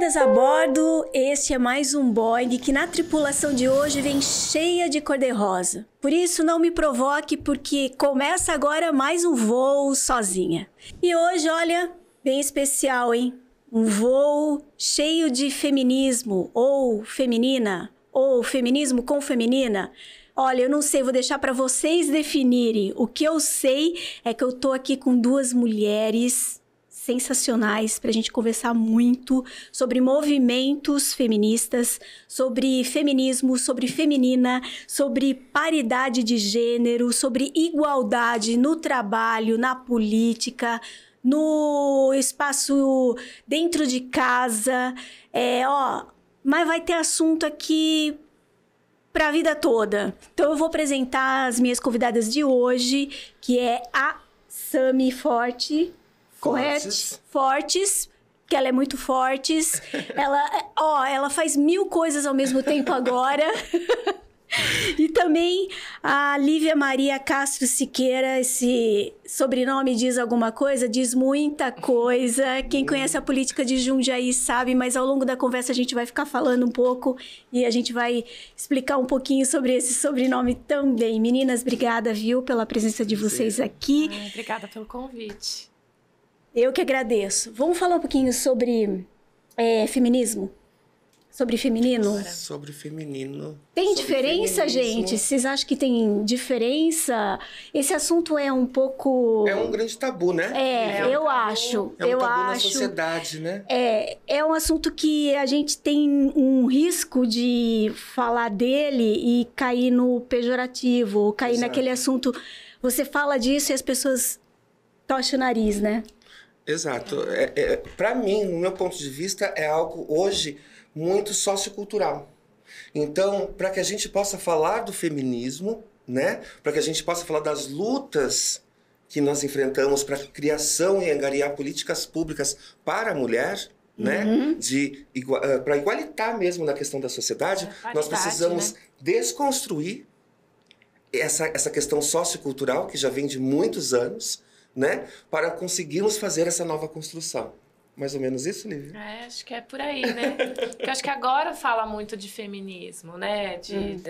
Meninas a bordo, este é mais um Boing que na tripulação de hoje vem cheia de cor-de-rosa. Por isso não me provoque, porque começa agora mais um voo sozinha. E hoje, olha, bem especial, hein? Um voo cheio de feminismo, ou feminina, ou feminismo com feminina. Olha, eu não sei, vou deixar para vocês definirem. O que eu sei é que eu tô aqui com duas mulheres sensacionais para a gente conversar muito sobre movimentos feministas, sobre feminismo, sobre feminina, sobre paridade de gênero, sobre igualdade no trabalho, na política, no espaço dentro de casa. Mas vai ter assunto aqui para a vida toda. Então eu vou apresentar as minhas convidadas de hoje, que é a Sami Forte. Correto? Fortes, que ela é muito fortes. Ela faz 1000 coisas ao mesmo tempo agora. E também a Lívia Maria Castro Siqueira, esse sobrenome diz alguma coisa? Diz muita coisa. Quem conhece a política de Jundiaí sabe, mas ao longo da conversa a gente vai ficar falando um pouco e a gente vai explicar um pouquinho sobre esse sobrenome também. Meninas, obrigada, viu, pela presença de vocês aqui. Obrigada pelo convite. Eu que agradeço. Vamos falar um pouquinho sobre feminismo? Sobre feminino? Sobre feminino. Tem diferença, gente? Vocês acham que tem diferença? Esse assunto é um pouco... É um grande tabu, né? Eu acho. É um tabu na sociedade, né? É um assunto que a gente tem um risco de falar dele e cair no pejorativo, ou cair naquele assunto... Você fala disso e as pessoas tocham o nariz, né? Exato. Para mim, no meu ponto de vista, é algo hoje muito sociocultural. Então, para que a gente possa falar do feminismo, né? Para que a gente possa falar das lutas que nós enfrentamos para a criação e angariar políticas públicas para a mulher, né? Para igualitar mesmo na questão da sociedade, nós precisamos desconstruir essa questão sociocultural que já vem de muitos anos, né, para conseguirmos fazer essa nova construção. Mais ou menos isso, Lívia? Acho que é por aí, né? Porque acho que agora fala muito de feminismo, né?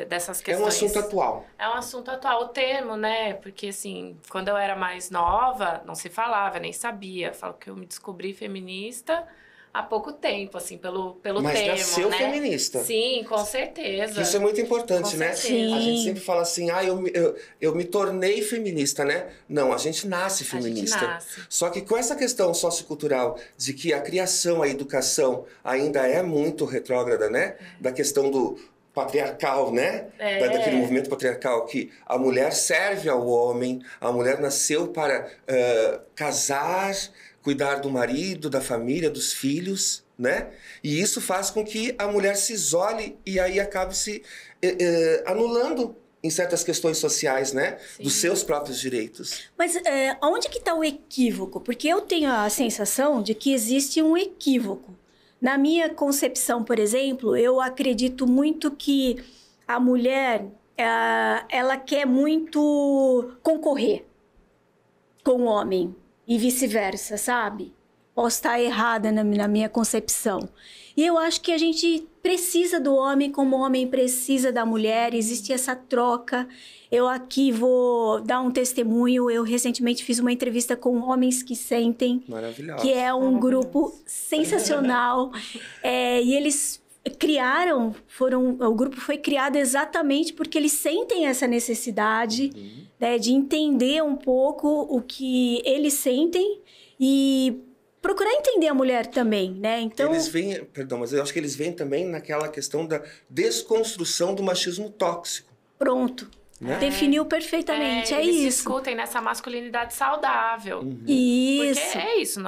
Dessas questões. É um assunto atual. É um assunto atual. O termo, né? Porque, assim, quando eu era mais nova, não se falava, nem sabia. Falo que eu me descobri feminista há pouco tempo, assim, pelo termo, Mas nasceu feminista. Sim, com certeza. Isso é muito importante, né? Sim. A gente sempre fala assim, eu me tornei feminista, né? Não, a gente nasce feminista. A gente nasce. Só que com essa questão sociocultural de que a criação, a educação ainda é muito retrógrada, né? Da questão do patriarcal, né? Daquele movimento patriarcal que a mulher serve ao homem, a mulher nasceu para casar, cuidar do marido, da família, dos filhos, né? E isso faz com que a mulher se isole e aí acabe se anulando em certas questões sociais, né? Sim. Dos seus próprios direitos. Mas onde que está o equívoco? Porque eu tenho a sensação de que existe um equívoco. Na minha concepção, por exemplo, eu acredito muito que a mulher, ela quer muito concorrer com o homem. E vice-versa, sabe? Posso estar errada na minha concepção. E eu acho que a gente precisa do homem como o homem precisa da mulher. Existe essa troca. Eu aqui vou dar um testemunho. Eu recentemente fiz uma entrevista com Homens que Sentem. Maravilhoso. Que é um grupo sensacional. E eles criaram, o grupo foi criado exatamente porque eles sentem essa necessidade, né, de entender um pouco o que eles sentem e procurar entender a mulher também, né? Então eles vêm, perdão, mas eu acho que eles vêm também naquela questão da desconstrução do machismo tóxico. Pronto. Né? Definiu perfeitamente, é eles isso. Eles discutem nessa masculinidade saudável. Isso. Porque é isso,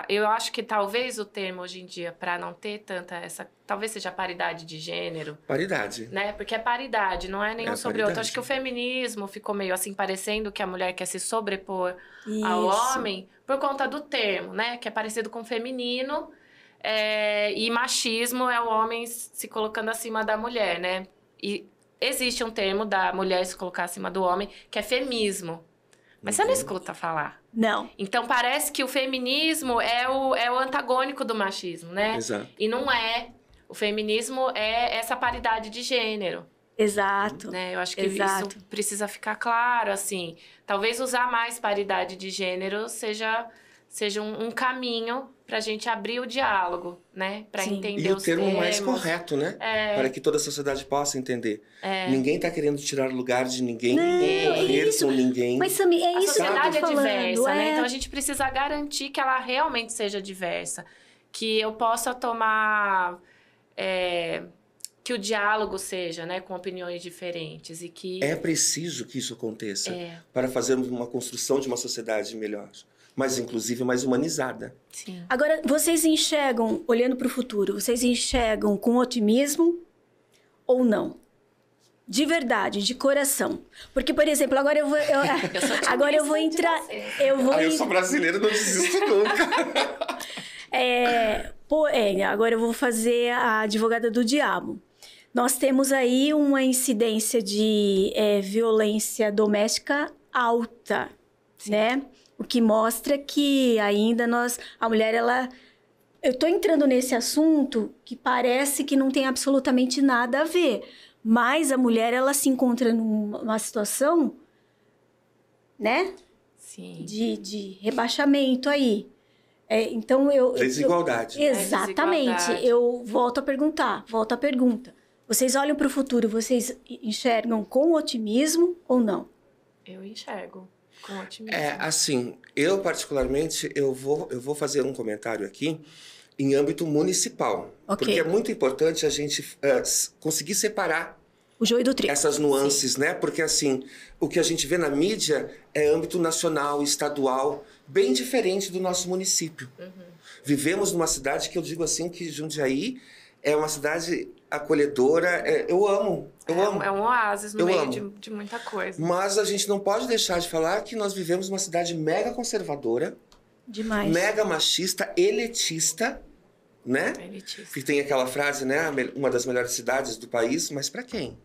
eu acho que talvez o termo hoje em dia, para não ter tanta essa... Talvez seja paridade de gênero. Paridade. Né? Porque é paridade, não é nenhum sobre o outro. Acho que o feminismo ficou meio assim, parecendo que a mulher quer se sobrepor ao homem por conta do termo, né? Que é parecido com feminino. E machismo é o homem se colocando acima da mulher, né? E existe um termo da mulher se colocar acima do homem, que é femismo. Mas você não escuta falar. Não. Então, parece que o feminismo é o antagônico do machismo, né? Exato. E não é. O feminismo é essa paridade de gênero. Exato. Né? Eu acho que Exato. isso precisa ficar claro, assim. Talvez usar mais paridade de gênero seja um caminho pra gente abrir o diálogo, né? Pra entender os termos. E o termo mais correto, né? Para que toda a sociedade possa entender. Ninguém tá querendo tirar o lugar de ninguém, correr com ninguém. Mas, Sammy, é isso que eu tô falando. A sociedade é diversa, né? É. Então, a gente precisa garantir que ela realmente seja diversa. Que eu possa tomar... que o diálogo seja, né, com opiniões diferentes e que... É preciso que isso aconteça para fazermos uma construção de uma sociedade melhor, mais inclusive, mais humanizada. Sim. Agora, vocês enxergam, olhando para o futuro, vocês enxergam com otimismo ou não? De verdade, de coração. Porque, por exemplo, agora eu vou entrar... Eu sou brasileiro, não desisto nunca. Agora eu vou fazer a advogada do diabo. Nós temos aí uma incidência de violência doméstica alta, né? O que mostra que ainda a mulher, eu tô entrando nesse assunto que parece que não tem absolutamente nada a ver, mas a mulher, ela se encontra numa situação, né? Sim. De rebaixamento aí. Então, Desigualdade. Exatamente. Desigualdade. Eu volto a pergunta. Vocês olham para o futuro, vocês enxergam com otimismo ou não? Eu enxergo com otimismo. Assim, eu particularmente, eu vou fazer um comentário aqui em âmbito municipal. Okay. Porque é muito importante a gente conseguir separar o joio do trigo. Essas nuances, né? Porque, assim, o que a gente vê na mídia é âmbito nacional, estadual, bem diferente do nosso município. Vivemos numa cidade que eu digo assim, que Jundiaí é uma cidade acolhedora. Eu amo. É um oásis no meio de muita coisa. Mas a gente não pode deixar de falar que nós vivemos numa cidade mega conservadora. Demais. Mega machista, elitista, né? Elitista. Que tem aquela frase, né? Uma das melhores cidades do país, mas para quem?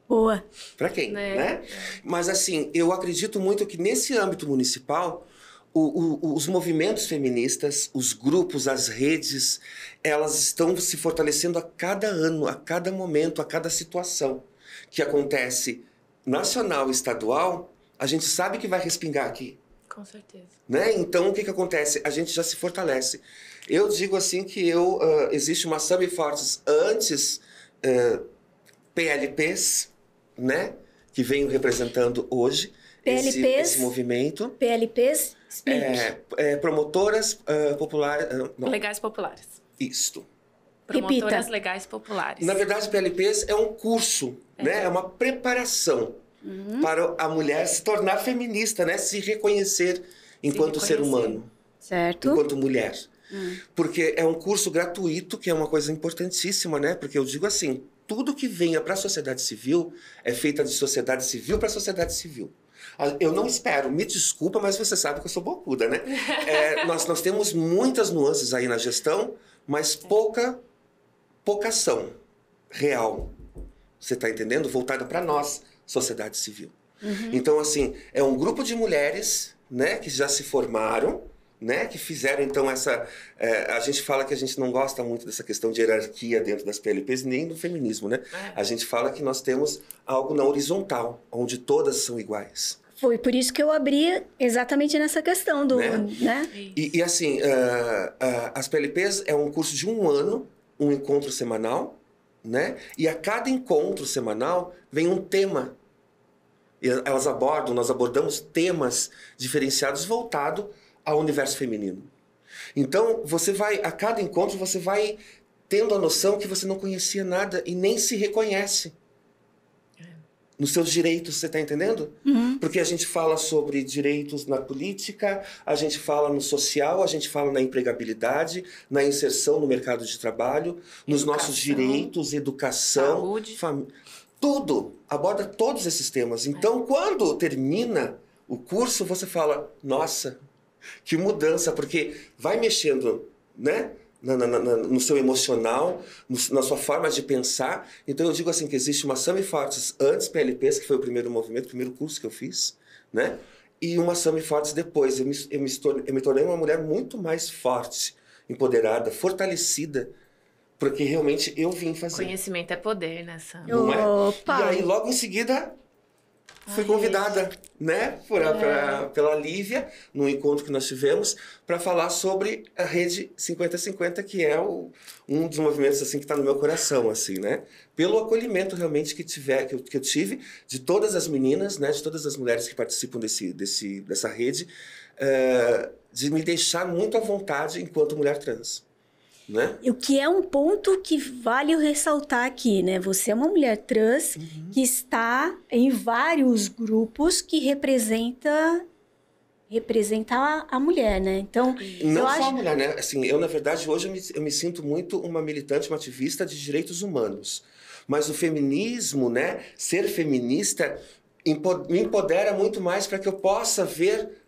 Boa. Para quem, né? Mas, assim, eu acredito muito que nesse âmbito municipal, os movimentos feministas, os grupos, as redes, elas estão se fortalecendo a cada ano, a cada momento, a cada situação que acontece nacional e estadual, a gente sabe que vai respingar aqui. Com certeza. Né? Então, o que acontece? A gente já se fortalece. Eu digo assim que existe uma Sammy Fortes antes PLPs, né? Que venho representando hoje esse movimento. PLPs? Promotoras populares... Legais populares. Isto. Promotoras legais populares. Na verdade, PLPs é um curso, né? É uma preparação para a mulher se tornar feminista, né? Se reconhecer enquanto ser humano. Certo. Enquanto mulher. Porque é um curso gratuito, que é uma coisa importantíssima, né? Porque eu digo assim, tudo que venha para a sociedade civil é feita de sociedade civil para sociedade civil. Eu não espero, me desculpa, mas você sabe que eu sou bocuda, né? Nós temos muitas nuances aí na gestão, mas pouca ação real. Você está entendendo? Voltada para nós, sociedade civil. Então, assim, é um grupo de mulheres, né, que já se formaram, né, que fizeram, então, a gente fala que a gente não gosta muito dessa questão de hierarquia dentro das PLPs, nem do feminismo, né? A gente fala que nós temos algo na horizontal, onde todas são iguais. Foi por isso que eu abri exatamente nessa questão do... né? E assim, as PLPs é um curso de 1 ano, um encontro semanal, né? E a cada encontro semanal vem um tema. E nós abordamos temas diferenciados voltados ao universo feminino. Então, a cada encontro, você vai tendo a noção que você não conhecia nada e nem se reconhece nos seus direitos, você está entendendo? Porque a gente fala sobre direitos na política, a gente fala no social, a gente fala na empregabilidade, na inserção no mercado de trabalho, nos nossos direitos, educação, saúde. Tudo, aborda todos esses temas. Então, quando termina o curso, você fala, nossa, que mudança, porque vai mexendo, né? No seu emocional, na sua forma de pensar. Então eu digo assim que existe uma Sammy Fortes antes PLPs, que foi o primeiro movimento, o primeiro curso que eu fiz, né? e uma Sami Fortes depois. Eu me tornei uma mulher muito mais forte, empoderada, fortalecida, porque realmente eu vim fazer. Conhecimento é poder, né, Sam? Não é? E aí, logo em seguida, fui convidada, né, pela Lívia, num encontro que nós tivemos, para falar sobre a Rede 50-50, que é um dos movimentos assim que está no meu coração, assim, né? Pelo acolhimento realmente que eu tive de todas as meninas, né, de todas as mulheres que participam dessa rede, de me deixar muito à vontade enquanto mulher trans. Né? O que é um ponto que vale ressaltar aqui, né? Você é uma mulher trans que está em vários grupos que representa a mulher, né? Então, não só a mulher, né? Assim, na verdade, hoje eu me sinto muito uma militante, uma ativista de direitos humanos. Mas o feminismo, né? Ser feminista me empodera muito mais para que eu possa ver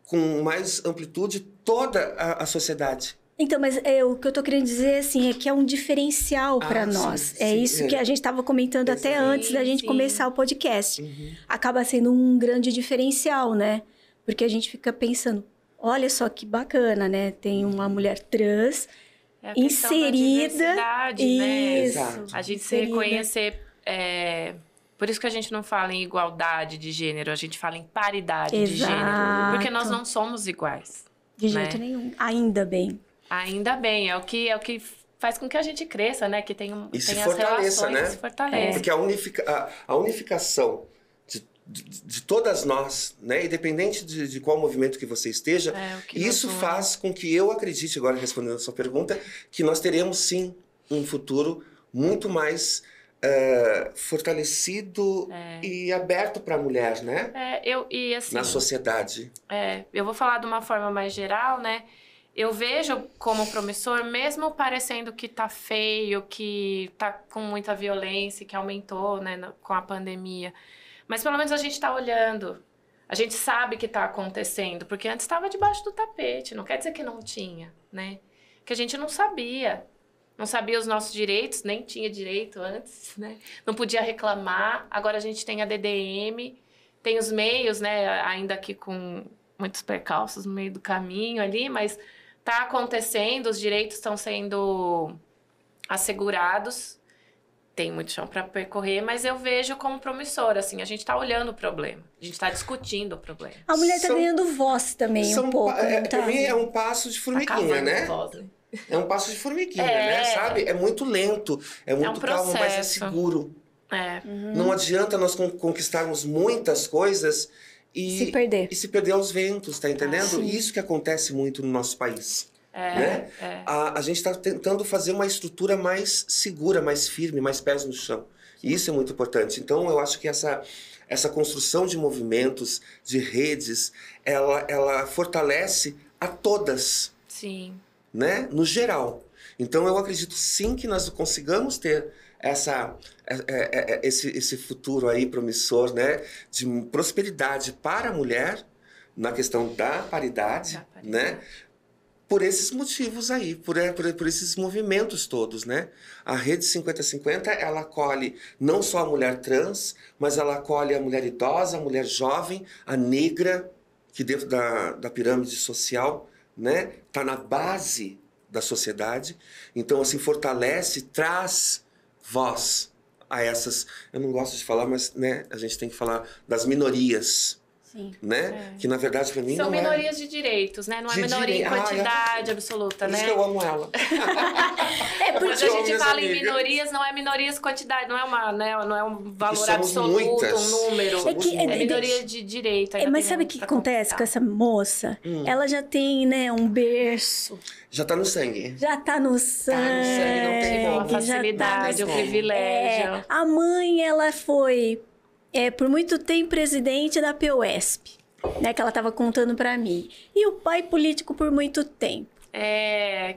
com mais amplitude toda a sociedade. Então, mas o que eu tô querendo dizer, assim, é que é um diferencial para nós. Sim, isso que a gente estava comentando até antes da gente começar o podcast. Acaba sendo um grande diferencial, né? Porque a gente fica pensando, olha só que bacana, né? Tem uma mulher trans inserida. Né? Isso. A gente se reconhecer. Por isso que a gente não fala em igualdade de gênero, a gente fala em paridade de gênero. Porque nós não somos iguais. De jeito nenhum. Ainda bem. Ainda bem, é o que faz com que a gente cresça, né? Que tem as fortaleça, relações, né? Se fortaleça. Porque a unificação de todas nós, né? Independente de qual movimento que você esteja, isso faz com que eu acredite, agora respondendo a sua pergunta, que nós teremos sim um futuro muito mais fortalecido e aberto para a mulher, né? Assim, na sociedade. Eu vou falar de uma forma mais geral, né? Eu vejo como promissor, mesmo parecendo que tá feio, que tá com muita violência, que aumentou, né, com a pandemia. Mas pelo menos a gente tá olhando. A gente sabe que tá acontecendo, porque antes estava debaixo do tapete. Não quer dizer que não tinha, né? Que a gente não sabia. Não sabia os nossos direitos, nem tinha direito antes, né? Não podia reclamar. Agora a gente tem a DDM, tem os meios, né? Ainda aqui com muitos percalços no meio do caminho ali, mas tá acontecendo, os direitos estão sendo assegurados. Tem muito chão para percorrer, mas eu vejo como promissor, assim, a gente tá olhando o problema, a gente tá discutindo o problema. A mulher tá ganhando voz também um pouco. Pra mim é um passo de formiguinha, né? É um passo de formiguinha, né? Sabe? É muito lento, é muito calmo, mas é seguro. Não adianta nós conquistarmos muitas coisas e se perder aos ventos, tá entendendo? Isso que acontece muito no nosso país. Né? A gente está tentando fazer uma estrutura mais segura, mais firme, mais pés no chão. E isso é muito importante. Então, eu acho que essa construção de movimentos, de redes, ela fortalece a todas. Sim. Né? No geral. Então, eu acredito sim que nós consigamos ter esse futuro aí promissor, né? De prosperidade para a mulher, na questão da paridade, né? Por esses motivos aí, por esses movimentos todos, né? A Rede 50-50, ela acolhe não só a mulher trans, mas ela acolhe a mulher idosa, a mulher jovem, a negra, que dentro da pirâmide social, né? Tá na base da sociedade. Então, assim, fortalece, traz voz a essas... Eu não gosto de falar, mas, né? A gente tem que falar das minorias. Sim. Né? Que na verdade para mim são não minorias de direitos, né? Não é minoria em quantidade absoluta, né? Por isso que eu amo ela. Porque a gente fala em minorias, não é minorias quantidade, não é um valor absoluto, muitas. Um número. É minoria de direito. Mas sabe o que acontece com essa moça? Ela já tem, né, um berço. Já tá no sangue. Já tá no sangue. Tá no sangue, não tem como. A facilidade, o privilégio. A mãe, ela foi... por muito tempo, presidente da POSP, né? Que ela estava contando para mim. E o pai político por muito tempo.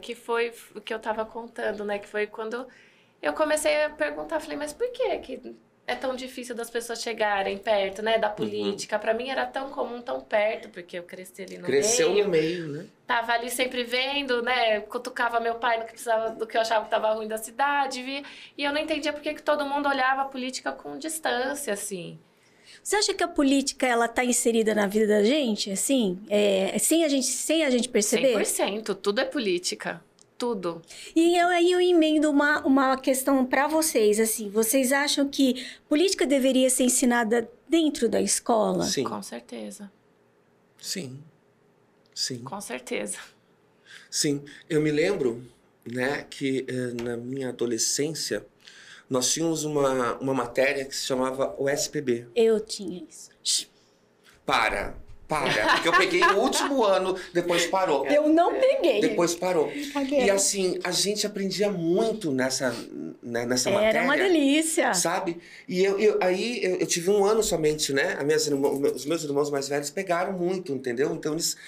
Que foi o que eu estava contando, né? Que foi quando eu comecei a perguntar, falei, mas por que é tão difícil das pessoas chegarem perto, né? Da política. Para mim era tão comum, tão perto, porque eu cresci ali no meio. Cresceu no meio, né? Tava ali sempre vendo, né? Cutucava meu pai do que eu achava que tava ruim da cidade. E eu não entendia por que todo mundo olhava a política com distância, assim. Você acha que a política, ela tá inserida na vida da gente, assim? Sem a gente perceber? 100%. Tudo é política. Tudo. E aí eu emendo uma questão para vocês, assim. Vocês acham que política deveria ser ensinada dentro da escola? Sim. Com certeza. Sim. Sim. Com certeza. Sim. Eu me lembro, né, que na minha adolescência, nós tínhamos uma matéria que se chamava o SPB. Eu tinha isso. Para, porque eu peguei o último ano, depois parou. Eu não peguei. Depois parou. E assim, a gente aprendia muito nessa matéria. Era uma delícia. Sabe? E aí eu tive um ano somente, né? Os meus irmãos mais velhos pegaram muito, entendeu? Então eles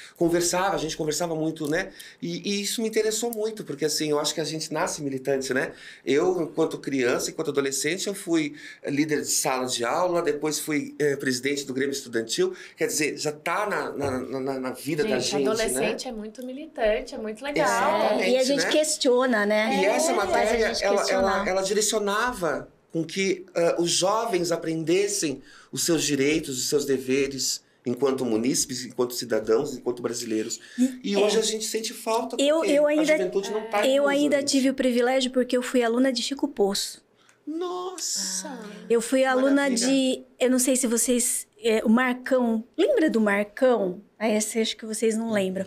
a gente conversava muito, né? E isso me interessou muito, porque assim, eu acho que a gente nasce militante, né? Eu, enquanto criança, enquanto adolescente, eu fui líder de sala de aula, depois fui presidente do Grêmio Estudantil. Quer dizer, já tá na vida da gente, adolescente, né? É muito militante, é muito legal. Exatamente, e a gente, né, questiona, né? E essa matéria, ela direcionava com que os jovens aprendessem os seus direitos, os seus deveres, enquanto munícipes, enquanto cidadãos, enquanto brasileiros. E hoje a gente sente falta, porque a juventude não está. Eu ainda tive o privilégio porque eu fui aluna de Chico Poço. Nossa! Eu fui aluna de... Eu não sei se vocês... o Marcão... Lembra do Marcão? Acho que vocês não lembram.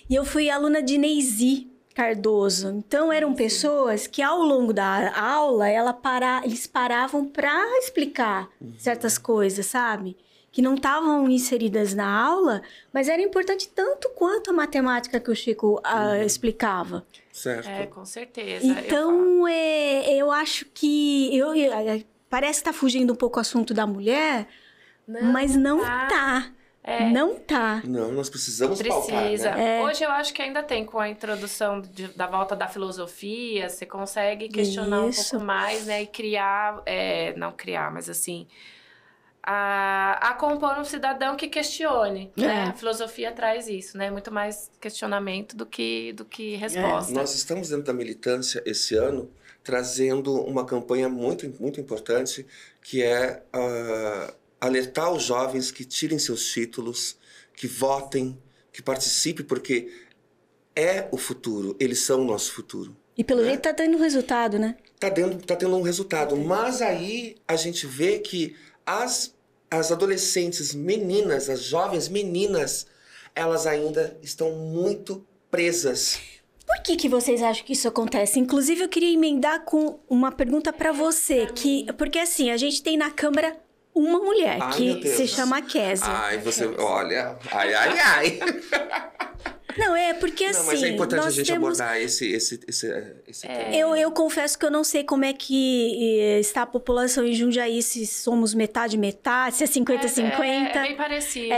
E eu fui aluna de Neyzi Cardoso. Então, eram pessoas que, ao longo da aula, eles paravam para explicar certas coisas, sabe? Que não estavam inseridas na aula, mas era importante tanto quanto a matemática que o Chico explicava. Certo. Com certeza. Então, eu acho que... parece que está fugindo um pouco o assunto da mulher, mas não tá. Não tá. Não, nós precisamos pautar, né? Hoje eu acho que ainda tem, com a introdução da volta da filosofia, você consegue questionar um pouco mais, né? E criar... não criar, mas assim... A compor um cidadão que questione, né? A filosofia traz isso, né? Muito mais questionamento do que resposta. Nós estamos dentro da militância esse ano trazendo uma campanha muito, muito importante, que é alertar os jovens que tirem seus títulos, que votem, que participem, porque é o futuro, eles são o nosso futuro. E pelo jeito tá tendo resultado, né? Tá tendo um resultado, mas aí a gente vê que as adolescentes meninas, as jovens meninas, elas ainda estão muito presas. Por que vocês acham que isso acontece? Inclusive, eu queria emendar com uma pergunta para você, porque assim, a gente tem na Câmara uma mulher que se chama Kézia. Ai, você, olha, ai. Não, porque assim... Não, mas é importante a gente abordar esse tema. Eu confesso que eu não sei como é que está a população em Jundiaí, se somos metade, se é 50-50. É bem parecido.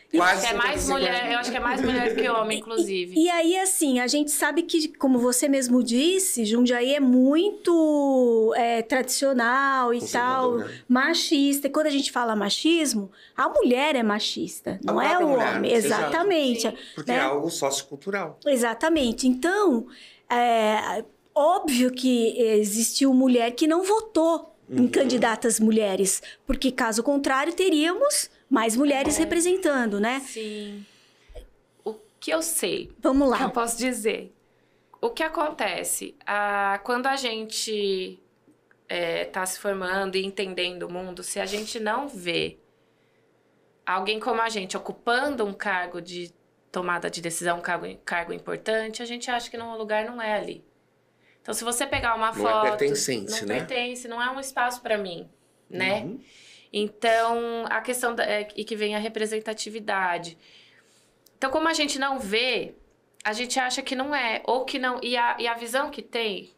Quase mais mulher, eu acho que é mais mulher do que homem, inclusive. E aí, assim, a gente sabe que, como você mesmo disse, Jundiaí é muito tradicional e tal, né? Machista. E quando a gente fala machismo, a mulher é machista, não é o homem. Exatamente. Porque é algo sociocultural. Exatamente. Então, óbvio que existiu mulher que não votou em candidatas mulheres, porque, caso contrário, teríamos mais mulheres representando, né? Sim. O que eu sei... Vamos lá. O que eu posso dizer? O que acontece? Quando a gente tá se formando e entendendo o mundo, se a gente não vê alguém como a gente ocupando um cargo de tomada de decisão, um cargo importante, a gente acha que o lugar não é ali. Então, se você pegar uma foto... Não é pertencente, né? Não pertence, não é um espaço para mim, né? Então, a questão e que vem a representatividade. Então, como a gente não vê, a gente acha que não é, ou que não... E a visão que tem...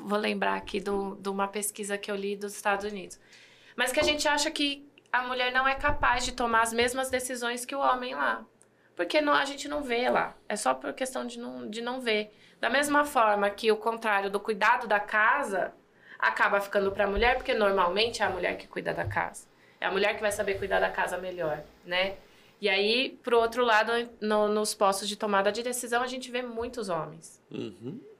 Vou lembrar aqui de uma pesquisa que eu li dos Estados Unidos. Mas que a gente acha que a mulher não é capaz de tomar as mesmas decisões que o homem lá. Porque a gente não vê lá. É só por questão de não ver. Da mesma forma que o contrário do cuidado da casa... acaba ficando para a mulher, porque normalmente é a mulher que cuida da casa. É a mulher que vai saber cuidar da casa melhor, né? E aí, pro outro lado, nos postos de tomada de decisão, a gente vê muitos homens.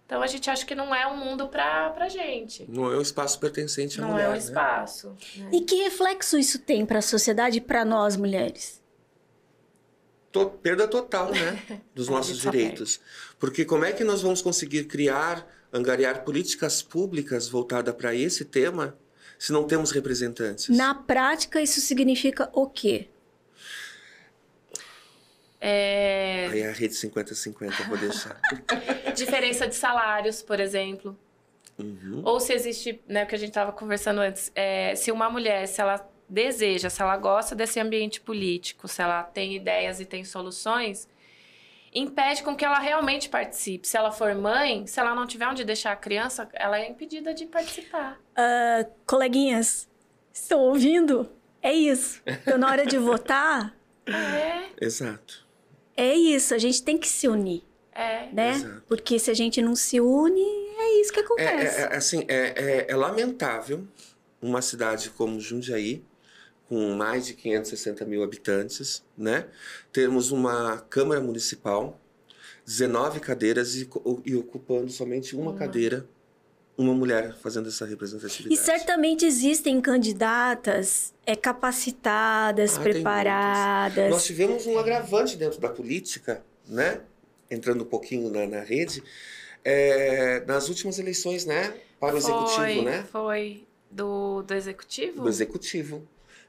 Então a gente acha que não é um mundo pra gente. Não é um espaço pertencente à mulher. Não é um espaço. Né? E que reflexo isso tem para a sociedade e para nós, mulheres? Perda total, né? Dos nossos direitos. Porque como é que nós vamos conseguir angariar políticas públicas voltadas para esse tema se não temos representantes? Na prática, isso significa o quê? Aí é a rede 50-50, vou deixar. Diferença de salários, por exemplo. Ou se existe, né, o que a gente estava conversando antes, se uma mulher, se ela deseja, se ela gosta desse ambiente político, se ela tem ideias e tem soluções, impede com que ela realmente participe. Se ela for mãe, se ela não tiver onde deixar a criança, ela é impedida de participar. Coleguinhas, estão ouvindo? É isso. Então, na hora de votar... Exato. É isso, a gente tem que se unir. Né? Exato. Porque se a gente não se une, é isso que acontece. É lamentável uma cidade como Jundiaí, com mais de 560 mil habitantes, né? Termos uma Câmara Municipal, 19 cadeiras e ocupando somente uma cadeira, uma mulher fazendo essa representatividade. E certamente existem candidatas capacitadas, preparadas. Nós tivemos um agravante dentro da política, né? Entrando um pouquinho na rede, nas últimas eleições, né? Para o Executivo, né? Foi do Executivo? Do Executivo,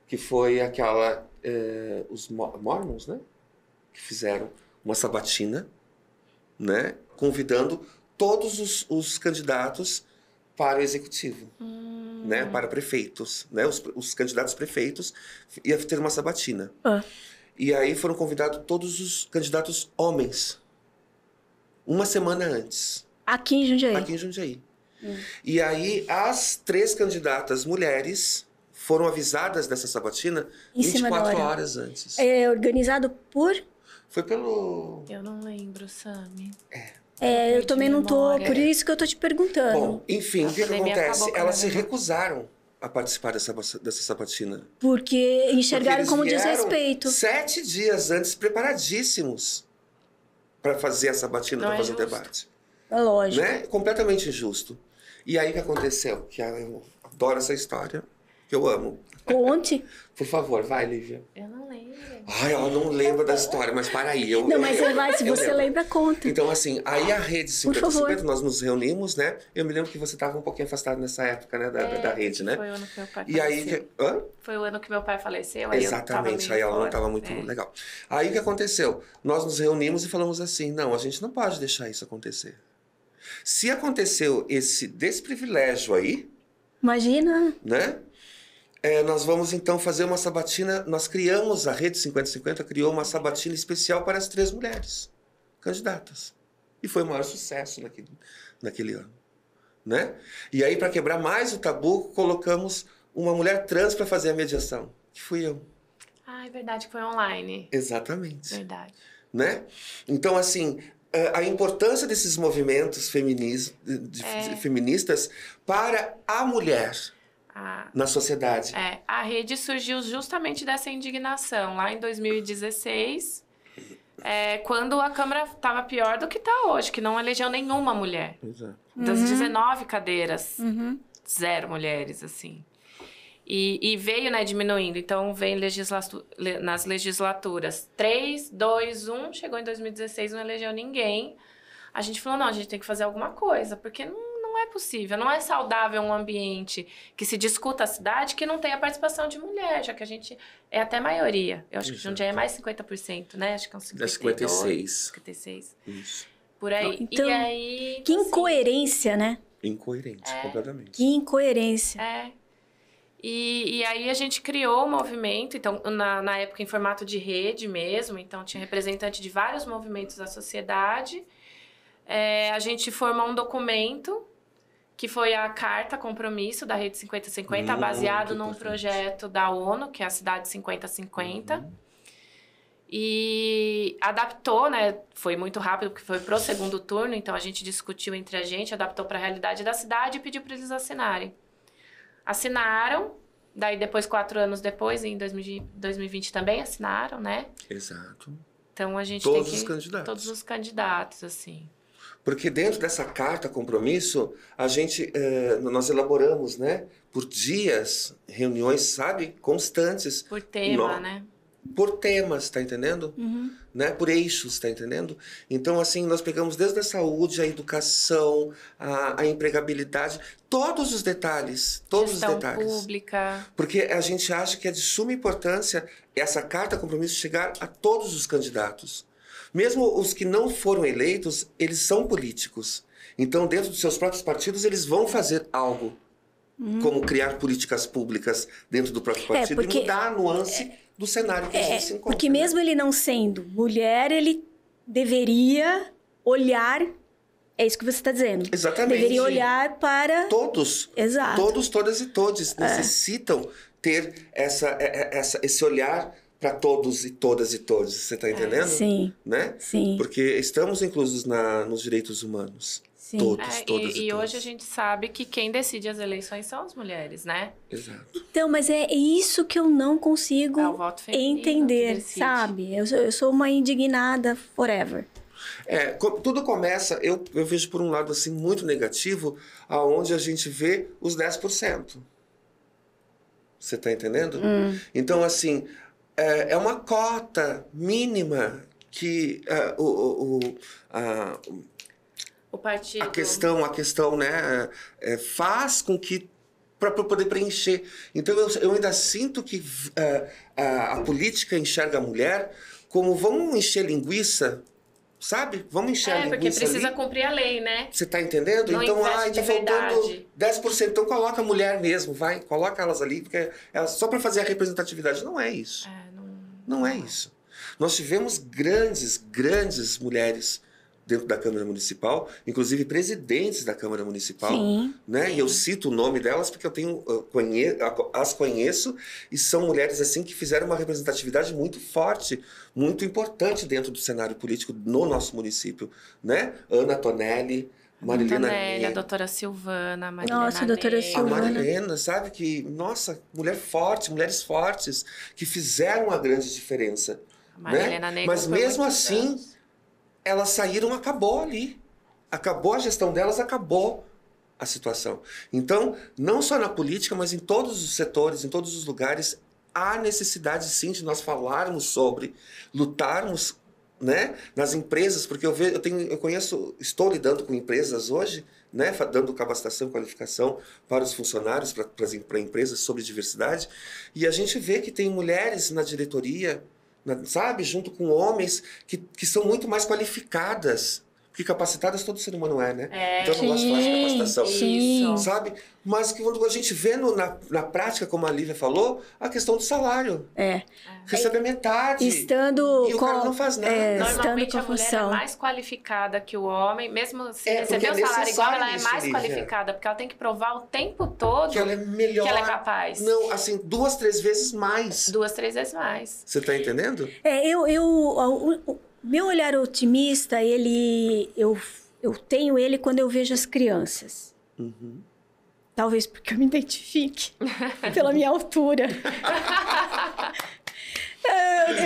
que foi aquela... os Mormons, né? Que fizeram uma sabatina, né? Convidando todos os candidatos para o Executivo, né? Para prefeitos, né? Os candidatos prefeitos ia ter uma sabatina. E aí foram convidados todos os candidatos homens, uma semana antes. Aqui em Jundiaí. Aqui em Jundiaí. E aí as 3 candidatas mulheres foram avisadas dessa sabatina em 24 horas antes. É organizado por... Foi pelo... Eu não lembro, Sami. eu também não tô... Por isso que eu tô te perguntando. Bom, enfim, o que acontece? Elas se recusaram a participar dessa sabatina. Porque enxergaram como desrespeito. 7 dias antes, preparadíssimos para fazer a sabatina, para fazer o debate. É lógico. Né? Completamente injusto. E aí o que aconteceu? Que eu adoro essa história, que eu amo. Conte. Por favor, vai, Lívia. Eu não lembro. Ai, ela não lembra da história, mas para aí. Se você lembra, conta. Então, assim, aí a rede 50-50, nós nos reunimos, né? Eu me lembro que você estava um pouquinho afastado nessa época, né? Da rede, né? Foi o ano que meu pai faleceu. E aí... Foi o ano que meu pai faleceu. Exatamente, aí ela não estava muito legal. Aí o que aconteceu? Nós nos reunimos e falamos assim, não, a gente não pode deixar isso acontecer. Se aconteceu esse desprivilégio aí... Imagina. Né? Nós vamos então fazer uma sabatina, nós criamos, a Rede 50-50 criou uma sabatina especial para as 3 mulheres candidatas. E foi o maior sucesso naquele ano. Né? E aí, para quebrar mais o tabu, colocamos uma mulher trans para fazer a mediação, que fui eu. Ah, é verdade, foi online. Exatamente. Verdade. Né? Então, assim, a importância desses movimentos feministas para a mulher... na sociedade. A rede surgiu justamente dessa indignação, lá em 2016, quando a Câmara estava pior do que está hoje, que não elegeu nenhuma mulher. Exato. Das 19 cadeiras, 0 mulheres, assim. E veio, né, diminuindo. Então, veio nas legislaturas 3, 2, 1, chegou em 2016, não elegeu ninguém. A gente falou, não, a gente tem que fazer alguma coisa, porque não é possível, não é saudável um ambiente que se discuta a cidade que não tenha participação de mulher, já que a gente é até maioria. Eu acho que Jundiaí é mais 50%, né? Acho que é uns 52, 56. Isso. Por aí. Então, e aí, que incoerência, né? Incoerente, completamente. Que incoerência. E aí a gente criou o movimento, então, na época em formato de rede mesmo, então tinha representante de vários movimentos da sociedade. A gente formou um documento que foi a Carta Compromisso da Rede 50-50, baseado num projeto da ONU, que é a Cidade 50-50. E adaptou, né? Foi muito rápido, porque foi pro segundo turno, então a gente discutiu entre a gente, adaptou para a realidade da cidade e pediu para eles assinarem. Assinaram, daí depois, 4 anos depois, em 2020 também assinaram, né? Exato. Então a gente Todos tem que... os candidatos. Todos os candidatos, assim. Porque dentro dessa carta compromisso, nós elaboramos, né, por dias, reuniões, sabe, constantes. Por tema, né? Por temas, tá entendendo? Né? Por eixos, tá entendendo? Então, assim, nós pegamos desde a saúde, a educação, a empregabilidade, todos os detalhes. Todos os detalhes. Pública. Porque a gente acha que é de suma importância essa carta compromisso chegar a todos os candidatos. Mesmo os que não foram eleitos, eles são políticos. Então, dentro dos seus próprios partidos, eles vão fazer algo. Como criar políticas públicas dentro do próprio partido e mudar a nuance do cenário que a gente se encontra. Porque mesmo ele não sendo mulher, ele deveria olhar... É isso que você está dizendo. Exatamente. Deveria olhar para... Todos. Exato. Todos, todas e todos necessitam ter esse olhar para todos e todas e todos. Você está entendendo? Sim. Né? Sim. Porque estamos inclusos nos direitos humanos. Sim. Todos, todas e e todos. hoje a gente sabe que quem decide as eleições são as mulheres, né? Exato. Então, mas é isso que eu não consigo o voto feminino entender, que decide. sabe? Eu sou uma indignada forever. Tudo começa, eu vejo por um lado assim muito negativo, aonde a gente vê os 10%. Você está entendendo? Então, assim, é uma cota mínima que o partido... a questão, né, faz com que para poder preencher. Então eu ainda sinto que a política enxerga a mulher como vamos encher linguiça, sabe? Vamos encher a linguiça porque precisa ali. cumprir a lei, né? Você tá entendendo? Não Então, investe tá de faltando verdade. 10%. Então coloca a mulher mesmo, vai, coloca elas ali, porque só para fazer a representatividade. Não é isso. Não é isso. Nós tivemos grandes mulheres dentro da Câmara Municipal, inclusive presidentes da Câmara Municipal. Sim. Né? E eu cito o nome delas porque as conheço e são mulheres assim que fizeram uma representatividade muito forte, muito importante dentro do cenário político no nosso município. Né? Ana Tonelli, Marilena a doutora Silvana, a Marilena Nossa, a doutora Ney. A Silvana. Marilena, sabe que, nossa, mulheres fortes, que fizeram uma grande diferença. A Marilena né? Ney. Mas mesmo assim, elas saíram, acabou ali. Acabou a gestão delas, acabou a situação. Então, não só na política, mas em todos os setores, em todos os lugares, há necessidade sim de nós falarmos sobre, lutarmos, né, nas empresas, porque estou lidando com empresas hoje, né, dando capacitação, qualificação para os funcionários, para empresas sobre diversidade, e a gente vê que tem mulheres na diretoria, sabe, junto com homens que são muito mais qualificadas, porque capacitadas todo ser humano é, né? Então eu não gosto de falar de capacitação, Isso. sabe? Mas que quando a gente vê na prática, como a Lívia falou, a questão do salário. Recebe a metade. Estando e o cara não faz nada. Normalmente a mulher função. é mais qualificada que o homem, mesmo se porque receber o salário igual, ela é isso, mais Lívia. qualificada, porque ela tem que provar o tempo todo Que ela é melhor. que ela é capaz. Não, assim, 2, 3 vezes mais. 2, 3 vezes mais. Você tá entendendo? O meu olhar otimista, eu tenho ele quando eu vejo as crianças. Talvez porque eu me identifique pela minha altura.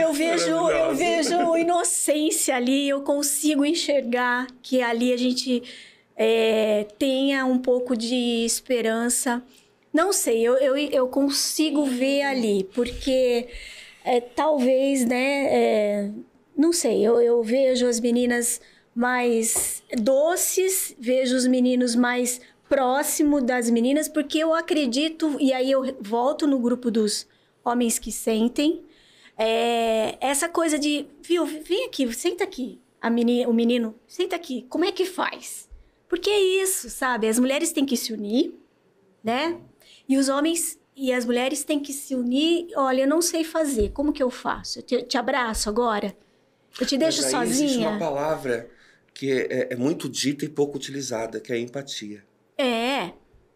Eu vejo inocência ali, eu consigo enxergar que ali a gente tenha um pouco de esperança. Não sei, eu consigo ver ali, porque talvez, né... não sei, eu vejo as meninas mais doces, vejo os meninos mais próximo das meninas, porque eu acredito, e aí eu volto no grupo dos homens que sentem, essa coisa de, viu, vem aqui, senta aqui, o menino, senta aqui, como é que faz? Porque é isso, sabe? As mulheres têm que se unir, né? E os homens e as mulheres têm que se unir, olha, eu não sei fazer, como que eu faço? Eu te abraço agora? Eu te deixo Mas aí sozinha? existe uma palavra que é muito dita e pouco utilizada, que é a empatia.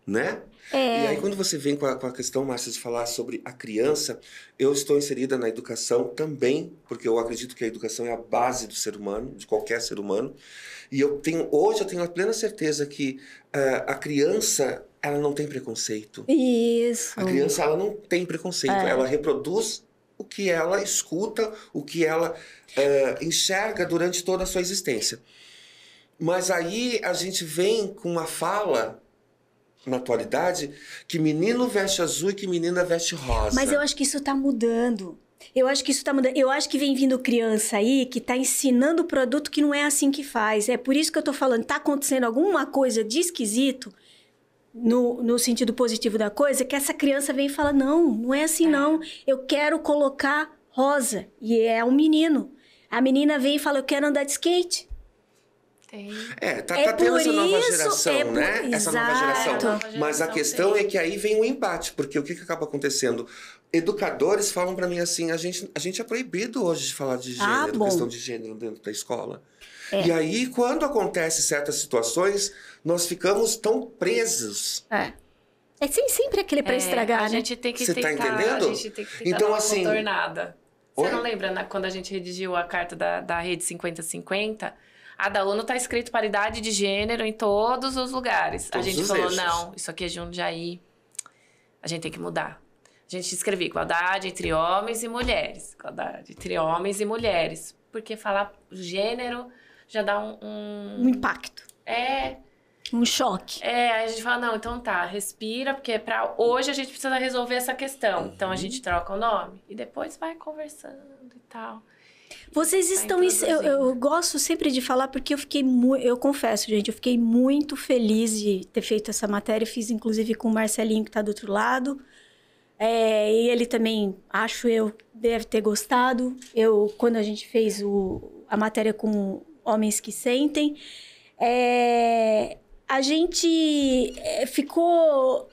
Né? E aí quando você vem com a questão, Márcia, de falar sobre a criança, eu estou inserida na educação também, porque eu acredito que a educação é a base do ser humano, de qualquer ser humano. E hoje eu tenho a plena certeza que a criança, ela não tem preconceito. Isso. A criança, ela não tem preconceito. Ela reproduz o que ela escuta, o que ela enxerga durante toda a sua existência. Mas aí a gente vem com uma fala, na atualidade, que menino veste azul e que menina veste rosa. Mas eu acho que isso tá mudando. Eu acho que isso tá mudando. Eu acho que vem vindo criança aí que tá ensinando o produto que não é assim que faz. É por isso que eu tô falando, tá acontecendo alguma coisa de esquisito, no sentido positivo da coisa, que essa criança vem e fala, não é assim não. Eu quero colocar rosa. E é um menino. A menina vem e fala, eu quero andar de skate. Tá tendo essa nova geração, né? Essa nova geração. Mas a questão é que aí vem o embate, porque o que acaba acontecendo? Educadores falam pra mim assim, a gente é proibido hoje de falar de gênero, questão de gênero dentro da escola. E aí, quando acontecem certas situações, nós ficamos tão presos. É sempre aquele pra estragar, né? A gente tem que Você tentar, tá entendendo? A gente tem que tentar então, uma assim, contornada. Você não lembra, quando a gente redigiu a carta da Rede 50-50? A da ONU tá escrito paridade de gênero em todos os lugares. A gente falou, não, isso aqui é Jundiaí. A gente tem que mudar. A gente escreveu igualdade entre homens e mulheres. Igualdade entre homens e mulheres. Porque falar gênero já dá um impacto. Um choque. Aí a gente fala, não, então tá, respira, porque hoje a gente precisa resolver essa questão. Então a gente troca o nome e depois vai conversando e tal. Vocês estão... Eu gosto sempre de falar porque eu confesso, gente, eu fiquei muito feliz de ter feito essa matéria. Fiz, inclusive, com o Marcelinho, que está do outro lado. E ele também, acho eu, deve ter gostado. Quando a gente fez a matéria com Homens que Sentem, a gente ficou...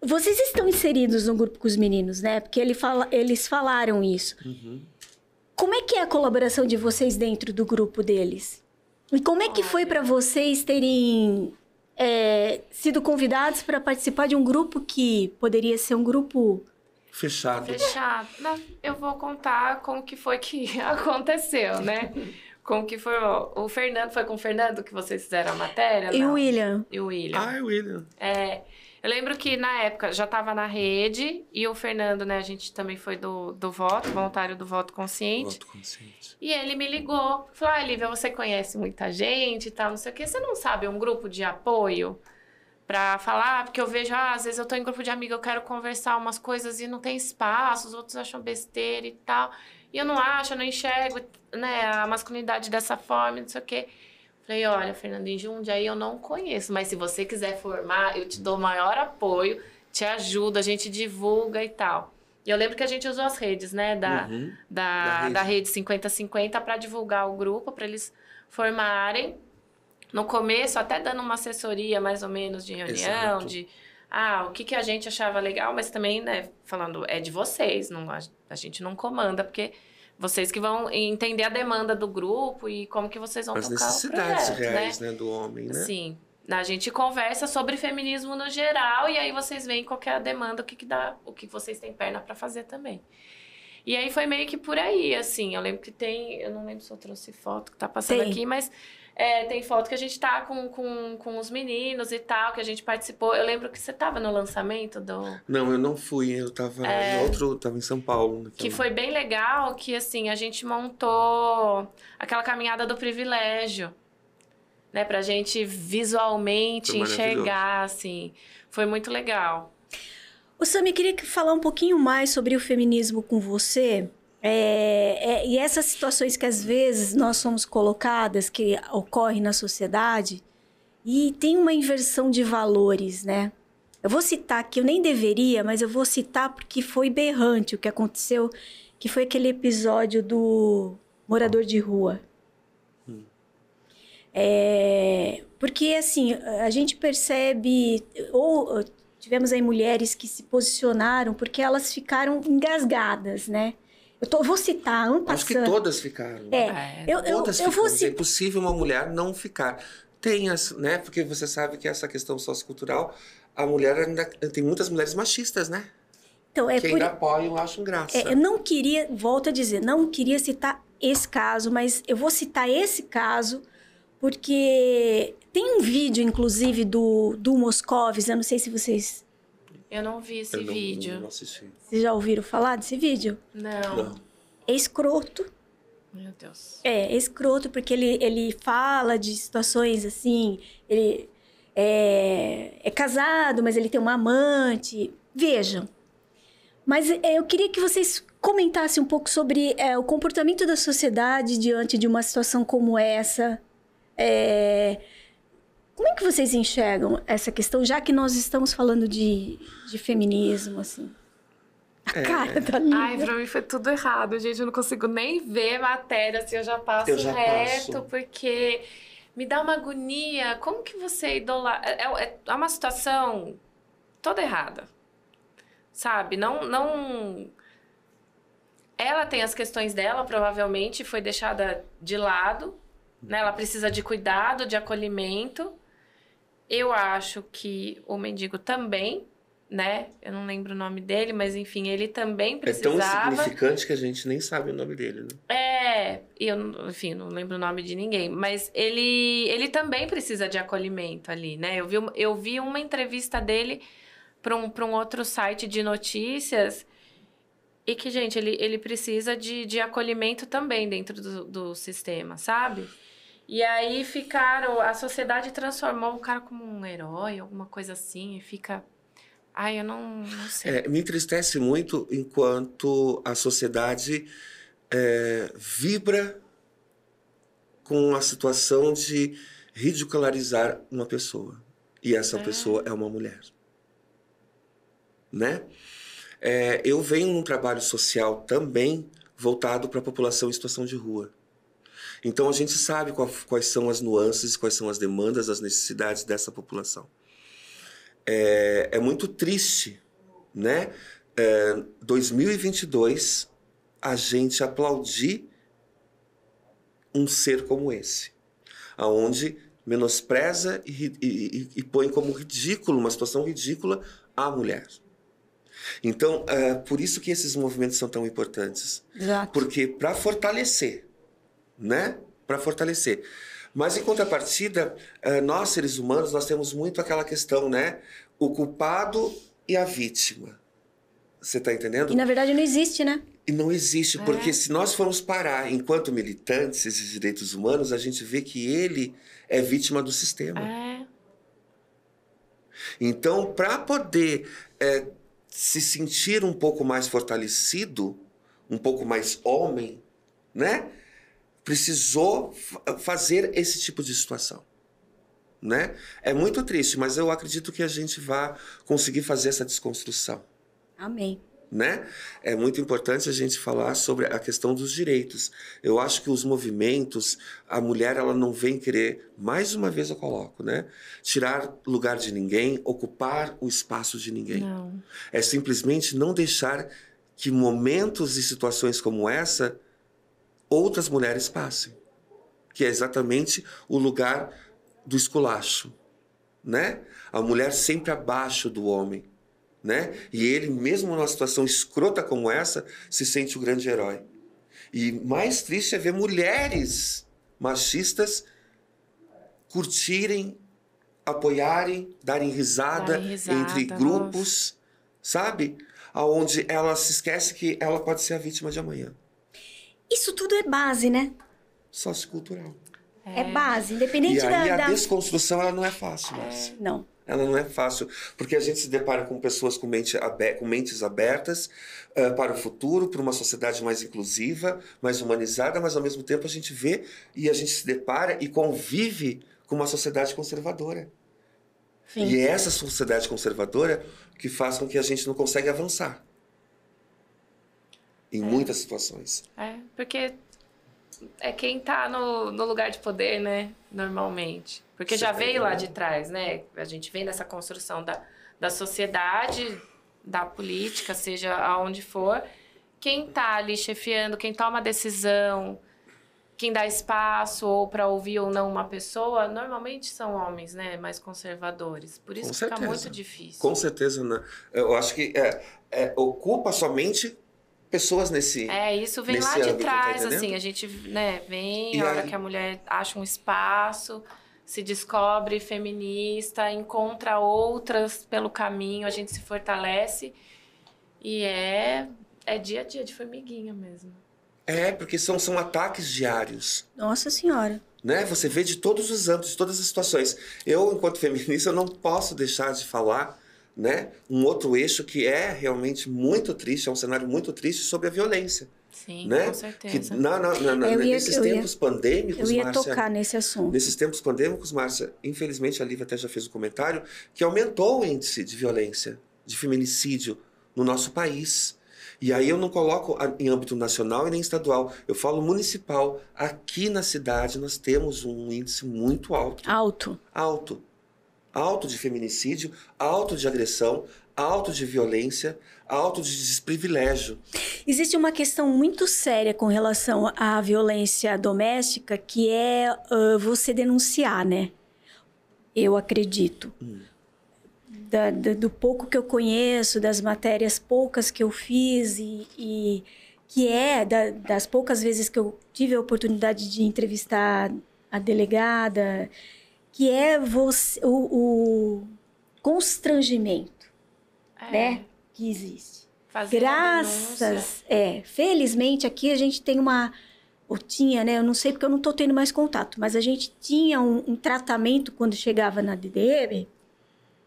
Vocês estão inseridos no grupo com os meninos, né? Porque eles falaram isso. Como é que é a colaboração de vocês dentro do grupo deles? E como é que foi para vocês terem sido convidados para participar de um grupo que poderia ser um grupo... Fechado. Não, eu vou contar como que foi que aconteceu, né? Como que foi... O Fernando, foi com o Fernando que vocês fizeram a matéria? E o William. E o William. o William. Eu lembro que na época já estava na rede e o Fernando, né, a gente também foi do voto, voluntário do Voto Consciente. Voto Consciente. E ele me ligou, falou, Lívia, você conhece muita gente e tal, não sei o quê, você não sabe um grupo de apoio pra falar? Porque eu vejo, às vezes eu tô em grupo de amigos, eu quero conversar umas coisas e não tem espaço, os outros acham besteira e tal. E eu não acho, eu não enxergo, né, a masculinidade dessa forma, não sei o quê. Falei, olha, Fernando, em Jundiaí eu não conheço, mas se você quiser formar, eu te dou o maior apoio, te ajudo, a gente divulga e tal. E eu lembro que a gente usou as redes, né, da rede 50-50 para divulgar o grupo, para eles formarem. No começo, até dando uma assessoria mais ou menos de reunião, de o que a gente achava legal, mas também, né, falando, é de vocês, a gente não comanda, porque... Vocês que vão entender a demanda do grupo e como que vocês vão tocar o projeto, as necessidades reais, né, do homem, né? Sim. A gente conversa sobre feminismo no geral e aí vocês veem qual que é a demanda, o que vocês têm perna para fazer também. E aí foi meio que por aí, assim. Eu lembro que eu não lembro se eu trouxe foto que tá passando aqui, mas tem foto que a gente tá com os meninos e tal, que a gente participou. Eu lembro que você tava no lançamento do... Não, eu não fui, eu tava tava em São Paulo. Que foi bem legal, que assim, a gente montou aquela caminhada do privilégio, né? Pra gente visualmente enxergar, assim. Foi muito legal. Ô, Sami, eu queria falar um pouquinho mais sobre o feminismo com você. E essas situações que às vezes nós somos colocadas, que ocorrem na sociedade, e tem uma inversão de valores, né? Eu vou citar aqui, eu nem deveria, mas eu vou citar porque foi berrante o que aconteceu, que foi aquele episódio do morador de rua. Porque, assim, a gente percebe... Tivemos aí mulheres que se posicionaram porque elas ficaram engasgadas, né? Vou citar, Acho que todas ficaram. Todas ficaram. É impossível uma mulher não ficar. Né? Porque você sabe que essa questão sociocultural, a mulher ainda tem muitas mulheres machistas, né? Então, que ainda apoiam, acham graça. Eu não queria, volto a dizer, não queria citar esse caso, mas eu vou citar esse caso porque tem um vídeo, inclusive, do Moscovis, eu não sei se vocês... Eu não vi esse vídeo. Não assisti. Vocês já ouviram falar desse vídeo? Não. É escroto. Meu Deus. É escroto porque ele fala de situações assim, ele é casado, mas ele tem uma amante. Vejam. Mas eu queria que vocês comentassem um pouco sobre o comportamento da sociedade diante de uma situação como essa. Como é que vocês enxergam essa questão, já que nós estamos falando de feminismo, assim? A cara da Lívia. Ai, pra mim foi tudo errado, gente. Eu não consigo nem ver matéria, assim, eu já passo reto, porque me dá uma agonia. Como que você idolatra... É uma situação toda errada, sabe? Não... Ela tem as questões dela, provavelmente foi deixada de lado, né? Ela precisa de cuidado, de acolhimento. Eu acho que o mendigo também, né? Eu não lembro o nome dele, mas enfim, ele também precisava... É tão insignificante que a gente nem sabe o nome dele, né? Enfim, não lembro o nome de ninguém, mas ele também precisa de acolhimento ali, né? Eu vi uma entrevista dele para um outro site de notícias e que, gente, ele precisa de acolhimento também dentro do sistema, sabe? E aí a sociedade transformou o cara como um herói, alguma coisa assim, e fica... Ai, eu não sei. Me entristece muito enquanto a sociedade vibra com a situação de ridicularizar uma pessoa. E essa pessoa é uma mulher. Né? Eu venho num trabalho social também voltado para a população em situação de rua. Então, a gente sabe quais são as nuances, quais são as demandas, as necessidades dessa população. É muito triste, né? 2022, a gente aplaudir um ser como esse, aonde menospreza e põe como ridículo, uma situação ridícula, a mulher. Então, por isso que esses movimentos são tão importantes. Exato. Porque para fortalecer, né? Para fortalecer. Mas, em contrapartida, nós, seres humanos, nós temos muito aquela questão, né? O culpado e a vítima. Você está entendendo? E, na verdade, não existe, né? E não existe, porque se nós formos parar, enquanto militantes de direitos humanos, a gente vê que ele é vítima do sistema. Então, para poder se sentir um pouco mais fortalecido, um pouco mais homem, né? Precisou fazer esse tipo de situação, né? É muito triste, mas eu acredito que a gente vai conseguir fazer essa desconstrução. Amém. Né? É muito importante a gente falar sobre a questão dos direitos. Eu acho que os movimentos, a mulher, ela não vem querer, mais uma vez eu coloco, né? Tirar lugar de ninguém, ocupar o espaço de ninguém. Não. É simplesmente não deixar que momentos e situações como essa outras mulheres passem, que é exatamente o lugar do esculacho, né? A mulher sempre abaixo do homem, né? E ele, mesmo numa situação escrota como essa, se sente o grande herói. E mais triste é ver mulheres machistas curtirem, apoiarem, darem risada entre grupos, sabe? Aonde ela se esquece que ela pode ser a vítima de amanhã. Isso tudo é base, né? Sociocultural. É base, independente e aí da... a desconstrução, ela não é fácil, Márcia. Não. Ela não é fácil, porque a gente se depara com pessoas com mentes abertas para o futuro, para uma sociedade mais inclusiva, mais humanizada, mas ao mesmo tempo a gente vê e a gente se depara e convive com uma sociedade conservadora. Sim. E é essa sociedade conservadora que faz com que a gente não consiga avançar. Em muitas situações. Porque é quem tá no lugar de poder, né? Normalmente. Porque já veio lá de trás, né? A gente vem dessa construção da sociedade, da política, seja aonde for. Quem tá ali chefiando, quem toma a decisão, quem dá espaço ou para ouvir ou não uma pessoa, normalmente são homens, né? Mais conservadores. Por isso fica muito difícil. Com certeza, né? Eu acho que ocupa somente pessoas nesse isso vem lá de trás, assim, a gente, né, vem, a hora que a mulher acha um espaço, se descobre feminista, encontra outras pelo caminho, a gente se fortalece e é dia a dia de formiguinha mesmo. Porque são ataques diários. Nossa Senhora. Né? Você vê de todos os âmbitos, de todas as situações. Eu, enquanto feminista, eu não posso deixar de falar, né, um outro eixo que é realmente muito triste, é um cenário muito triste sobre a violência. Sim, né? com certeza. Que nesses tempos pandêmicos, eu ia Márcia, tocar nesse assunto. Nesses tempos pandêmicos, Márcia, infelizmente a Lívia até já fez um comentário, que aumentou o índice de violência, de feminicídio no nosso país. E aí eu não coloco em âmbito nacional e nem estadual. Eu falo municipal. Aqui na cidade nós temos um índice muito alto. Alto de feminicídio, alto de agressão, alto de violência, alto de desprivilégio. Existe uma questão muito séria com relação à violência doméstica, que é você denunciar, né? Eu acredito. Do pouco que eu conheço, das matérias poucas que eu fiz e que das poucas vezes que eu tive a oportunidade de entrevistar a delegada, que é o constrangimento, né, que existe. Felizmente aqui a gente tem ou tinha, né, eu não sei porque eu não estou tendo mais contato, mas a gente tinha um tratamento quando chegava na DDM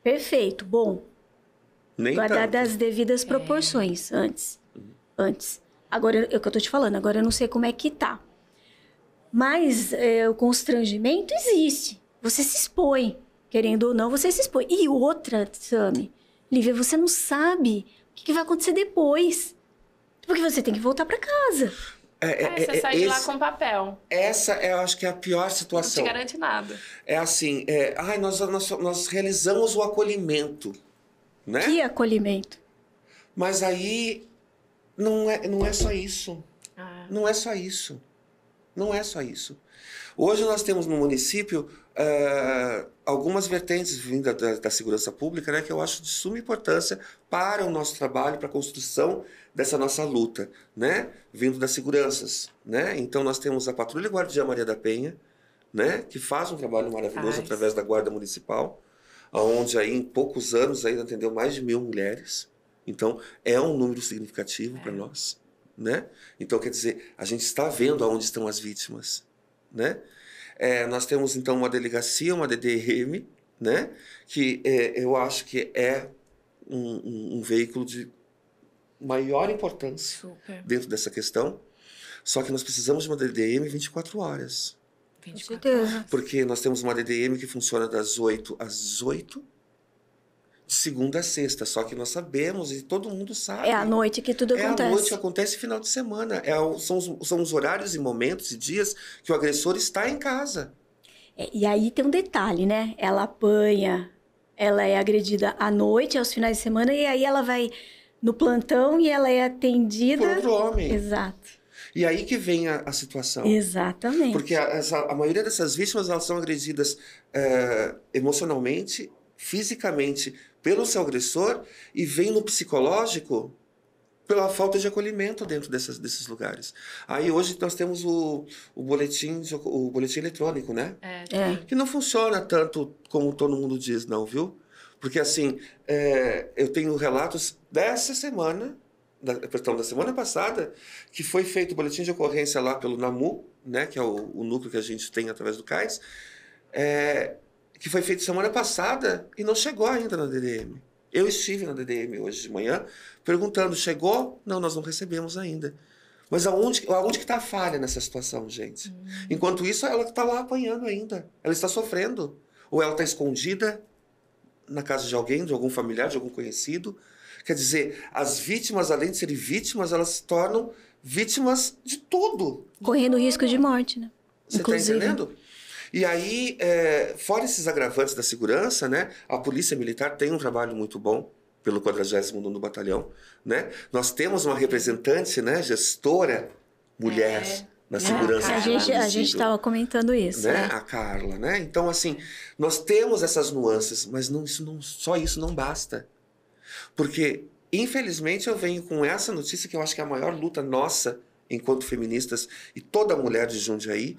perfeito, bom, guardadas as devidas proporções antes. Agora, é o que eu tô te falando, agora eu não sei como é que tá. Mas o constrangimento existe. Você se expõe, querendo ou não, você se expõe. E outra, Sami, Lívia, você não sabe o que vai acontecer depois. Porque você tem que voltar para casa. Você sai de lá com papel. Essa eu acho que é a pior situação. Não te garante nada. É assim, nós realizamos o acolhimento, né? Que acolhimento? Mas aí não é só isso. Não é só isso. Não é só isso. Hoje nós temos no município algumas vertentes vindas da segurança pública, né, que eu acho de suma importância para o nosso trabalho, para a construção dessa nossa luta, né, vindo das seguranças, né? Então nós temos a Patrulha Guardiã Maria da Penha, né, que faz um trabalho maravilhoso através da Guarda Municipal, onde aí em poucos anos aí atendeu mais de 1.000 mulheres. Então é um número significativo para nós, né? Então quer dizer, a gente está vendo aonde estão as vítimas, né? Nós temos então uma delegacia, uma DDM, né, que eu acho que é um veículo de maior importância dentro dessa questão. Só que nós precisamos de uma DDM 24 horas. 24 horas. Porque nós temos uma DDM que funciona das 8 às 18, de segunda a sexta. Só que nós sabemos e todo mundo sabe. É à noite que tudo acontece. É à noite que acontece final de semana. São os horários e momentos e dias que o agressor está em casa. E aí tem um detalhe, né? Ela apanha, ela é agredida à noite, aos finais de semana, e aí ela vai no plantão e ela é atendida... Por outro homem. Exato. E aí que vem a situação. Exatamente. Porque a maioria dessas vítimas, elas são agredidas emocionalmente, fisicamente, pelo seu agressor, e vem no psicológico pela falta de acolhimento dentro desses lugares. Aí hoje nós temos o boletim eletrônico, né? Que não funciona tanto como todo mundo diz, não, viu? Porque assim, eu tenho relatos dessa semana, da semana passada, que foi feito o boletim de ocorrência lá pelo NAMU, né, que é o núcleo que a gente tem através do CAIS, que foi feito semana passada e não chegou ainda na DDM. Eu estive na DDM hoje de manhã perguntando, chegou? Não, nós não recebemos ainda. Mas aonde que está a falha nessa situação, gente? Enquanto isso, ela está lá apanhando ainda. Ela está sofrendo. Ou ela está escondida na casa de alguém, de algum familiar, de algum conhecido. Quer dizer, as vítimas, além de serem vítimas, elas se tornam vítimas de tudo. Correndo risco de morte, né? Você está entendendo? E aí, fora esses agravantes da segurança, né, a Polícia Militar tem um trabalho muito bom pelo 49º Batalhão, né? Nós temos uma representante, né, gestora, mulher, na segurança. A gente estava comentando isso, né? A Carla, né? Então, assim, nós temos essas nuances, mas só isso não basta. Porque, infelizmente, eu venho com essa notícia que eu acho que é a maior luta nossa enquanto feministas, e toda mulher de Jundiaí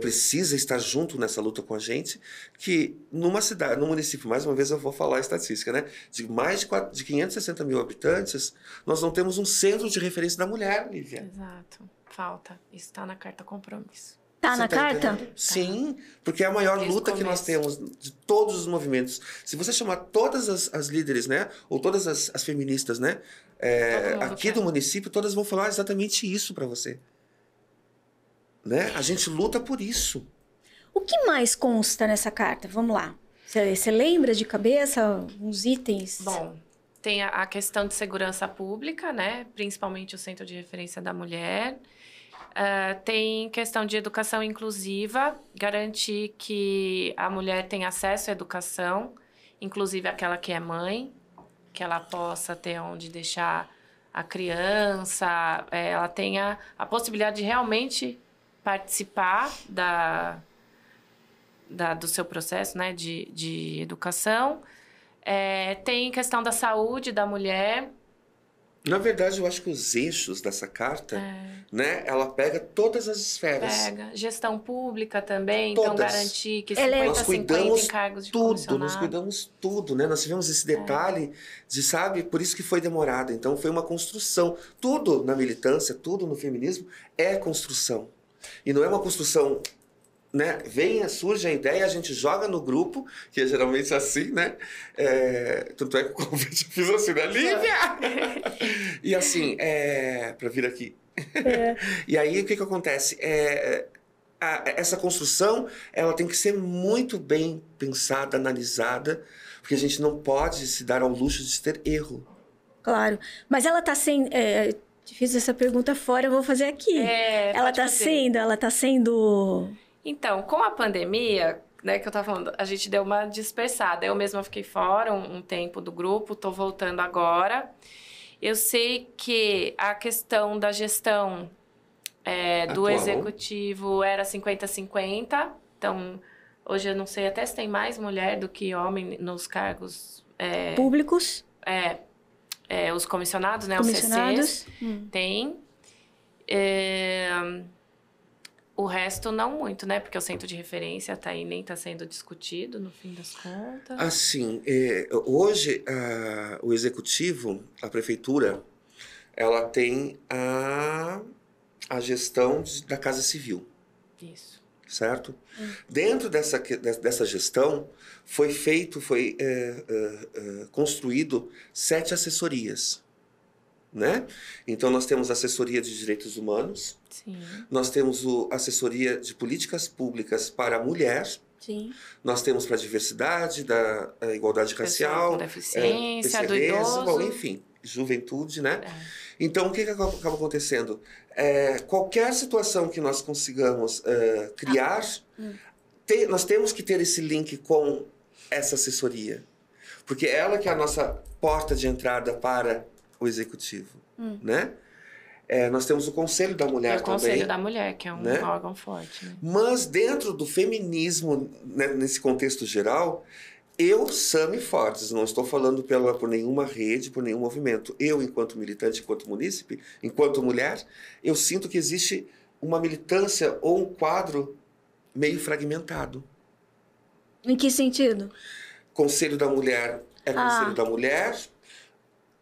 precisa estar junto nessa luta com a gente, que numa cidade, num município, mais uma vez eu vou falar a estatística, né? De mais de 560 mil habitantes, nós não temos um centro de referência da mulher, Lívia. Exato. Falta. Isso está na carta compromisso. Tá na carta? Entendendo? Sim, porque é a maior luta que nós temos de todos os movimentos. Se você chamar todas as líderes, né? Ou todas as feministas, né? Aqui do município, todas vão falar exatamente isso para você. Né? A gente luta por isso. O que mais consta nessa carta? Vamos lá. Você lembra de cabeça uns itens? Bom, tem a questão de segurança pública, né? Principalmente o Centro de Referência da Mulher. Tem questão de educação inclusiva, garantir que a mulher tenha acesso à educação, inclusive aquela que é mãe, que ela possa ter onde deixar a criança, ela tenha a possibilidade de realmente participar do seu processo, né, de educação. Tem questão da saúde da mulher. Na verdade, eu acho que os eixos dessa carta, né, ela pega todas as esferas. Pega. Gestão pública também, todas. Então garantir que 50 encargos de comissionado. Nós cuidamos tudo, né? Nós tivemos esse detalhe de, sabe, por isso que foi demorado. Então, foi uma construção. Tudo na militância, tudo no feminismo é construção. E não é uma construção... Né? Surge a ideia, a gente joga no grupo, que é geralmente assim, né? Tanto é que o convite eu fiz assim, né? Lívia! E assim, para vir aqui. E aí, o que acontece? Essa construção, ela tem que ser muito bem pensada, analisada, porque a gente não pode se dar ao luxo de ter erro. Claro, mas ela está sem... Fiz essa pergunta fora, eu vou fazer aqui. Ela está sendo... Então, com a pandemia, né, que eu tava falando, a gente deu uma dispersada. Eu mesma fiquei fora um tempo do grupo, tô voltando agora. Eu sei que a questão da gestão do executivo era 50-50. Então, hoje eu não sei até se tem mais mulher do que homem nos cargos... públicos. Os comissionados, né? Os CCs. Tem. O resto não muito, né? Porque o centro de referência tá aí, nem está sendo discutido, no fim das contas. Assim, hoje o executivo, a prefeitura, ela tem a gestão da Casa Civil. Isso. Certo? Dentro dessa gestão, foi construído 7 assessorias. Né? Então, nós temos assessoria de direitos humanos. Sim. Nós temos assessoria de políticas públicas para a mulher. Sim. Nós temos para a diversidade, da igualdade racial, com deficiência, do idoso. Bom, enfim, juventude, né? Então, o que acaba acontecendo? Qualquer situação que nós consigamos criar, nós temos que ter esse link com essa assessoria. Porque ela que é a nossa porta de entrada para o executivo, né? Nós temos o Conselho da Mulher também. O Conselho da Mulher, que é um órgão forte. Né? Mas dentro do feminismo, né, nesse contexto geral, Sami Fortes, não estou falando por nenhuma rede, por nenhum movimento. Eu, enquanto militante, enquanto munícipe, enquanto mulher, eu sinto que existe uma militância ou um quadro meio fragmentado. Em que sentido? Conselho da Mulher Conselho da Mulher...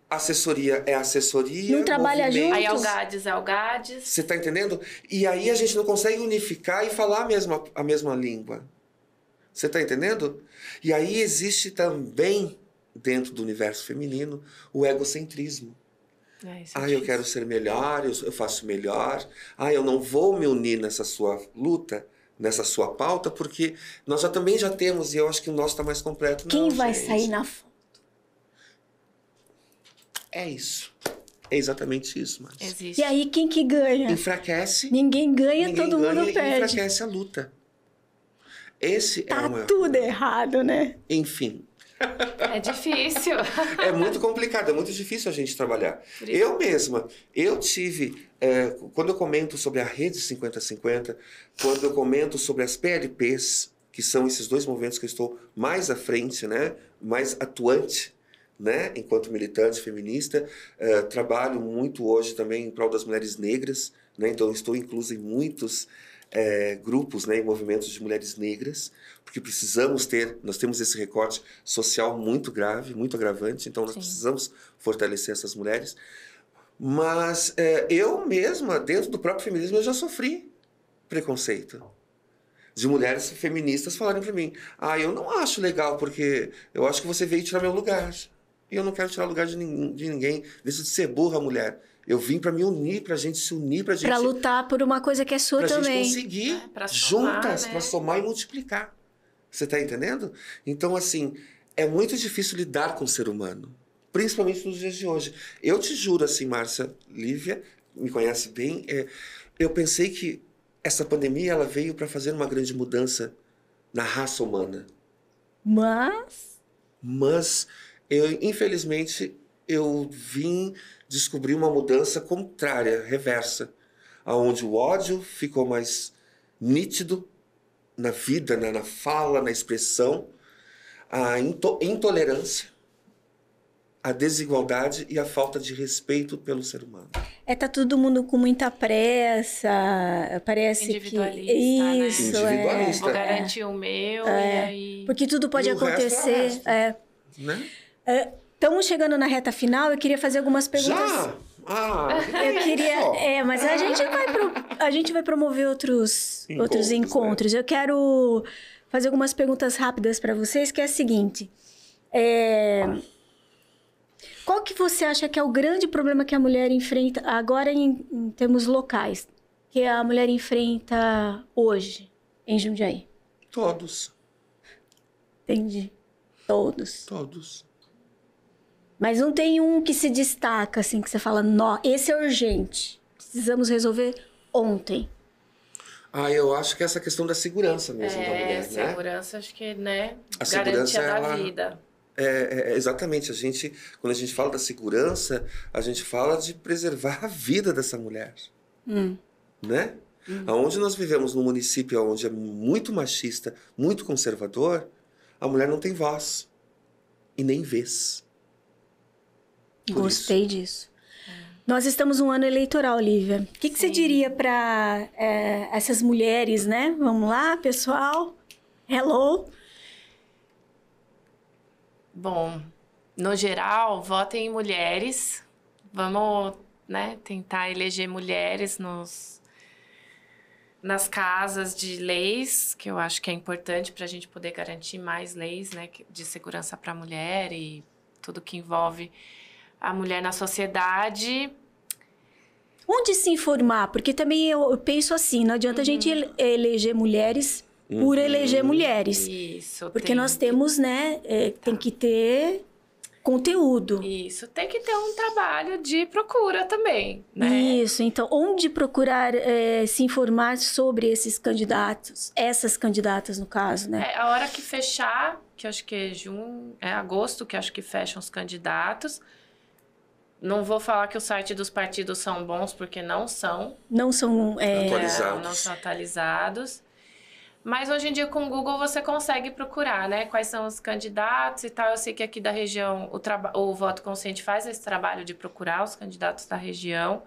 Assessoria é assessoria. Não trabalha junto. Aí é o GADES. Você está entendendo? E aí a gente não consegue unificar e falar a mesma língua. Você está entendendo? E aí existe também, dentro do universo feminino, o egocentrismo. Eu quero ser melhor, eu faço melhor. Eu não vou me unir nessa sua luta, nessa sua pauta, porque nós também já temos, e eu acho que o nosso está mais completo. Quem vai sair na foto? É isso. É exatamente isso, mas existe. E aí, quem que ganha? Enfraquece. Ninguém ganha, todo mundo perde. Enfraquece a luta. Esse tá tudo errado, né? Enfim. É difícil. É muito complicado, é muito difícil a gente trabalhar. Eu mesma, tive... quando eu comento sobre a rede 50-50, quando eu comento sobre as PLPs, que são esses 2 movimentos que eu estou mais à frente, né? Mais atuante, né? Enquanto militante feminista, trabalho muito hoje também em prol das mulheres negras, né? Então estou incluso em muitos grupos, né, e movimentos de mulheres negras, porque nós temos esse recorte social muito grave, muito agravante, então nós precisamos fortalecer essas mulheres. Mas eu mesma, dentro do próprio feminismo, eu já sofri preconceito. De mulheres feministas falarem para mim, eu não acho legal, porque eu acho que você veio tirar meu lugar. E eu não quero tirar o lugar de ninguém. Deixa de ser burra, mulher. Eu vim para me unir, pra gente se unir, pra gente... Pra lutar por uma coisa que é sua também. Pra gente conseguir, juntas, pra somar e multiplicar. Você tá entendendo? Então, assim, é muito difícil lidar com o ser humano. Principalmente nos dias de hoje. Eu te juro, assim, Márcia, Lívia, me conhece bem, eu pensei que essa pandemia ela veio para fazer uma grande mudança na raça humana. Mas infelizmente, eu vim descobrir uma mudança contrária, reversa, onde o ódio ficou mais nítido na vida, na fala, na expressão, a intolerância, a desigualdade e a falta de respeito pelo ser humano. Tá todo mundo com muita pressa, parece individualista, que... Isso, né? Individualista. Vou garantir o meu, e aí... Porque tudo pode acontecer. Né? Estamos chegando na reta final, eu queria fazer algumas perguntas. Já? Eu queria... mas a gente vai promover outros encontros. Né? Eu quero fazer algumas perguntas rápidas para vocês, que é a seguinte. Qual que você acha que é o grande problema que a mulher enfrenta agora em termos locais? Que a mulher enfrenta hoje em Jundiaí? Todos. Entendi. Todos. Todos. Mas não tem um que se destaca, assim, que você fala, esse é urgente. Precisamos resolver ontem. Eu acho que é essa questão da segurança mesmo da mulher, segurança, acho que, né? A garantia da vida. Exatamente. Quando a gente fala da segurança, a gente fala de preservar a vida dessa mulher. Né? Onde nós vivemos num município onde é muito machista, muito conservador, a mulher não tem voz e nem vez. Gostei disso. Nós estamos num ano eleitoral, Lívia. O que você diria para essas mulheres, né? Vamos lá, pessoal? Hello! Bom, no geral, votem em mulheres. Vamos, né, tentar eleger mulheres nas casas de leis, que eu acho que é importante para a gente poder garantir mais leis, né, de segurança para a mulher e tudo que envolve a mulher na sociedade. Onde se informar? Porque também eu penso assim, não adianta a gente eleger mulheres por eleger mulheres. Isso. Porque nós temos, né, tem que ter conteúdo. Isso, tem que ter um trabalho de procura também, né? Isso, então, onde procurar se informar sobre esses candidatos, essas candidatas no caso, né? A hora que fechar, que eu acho que é agosto, que eu acho que fecham os candidatos. Não vou falar que o site dos partidos são bons, porque não são. Não são atualizados. Não são atualizados. Mas hoje em dia com o Google você consegue procurar, né? Quais são os candidatos e tal. Eu sei que aqui da região o Voto Consciente faz esse trabalho de procurar os candidatos da região.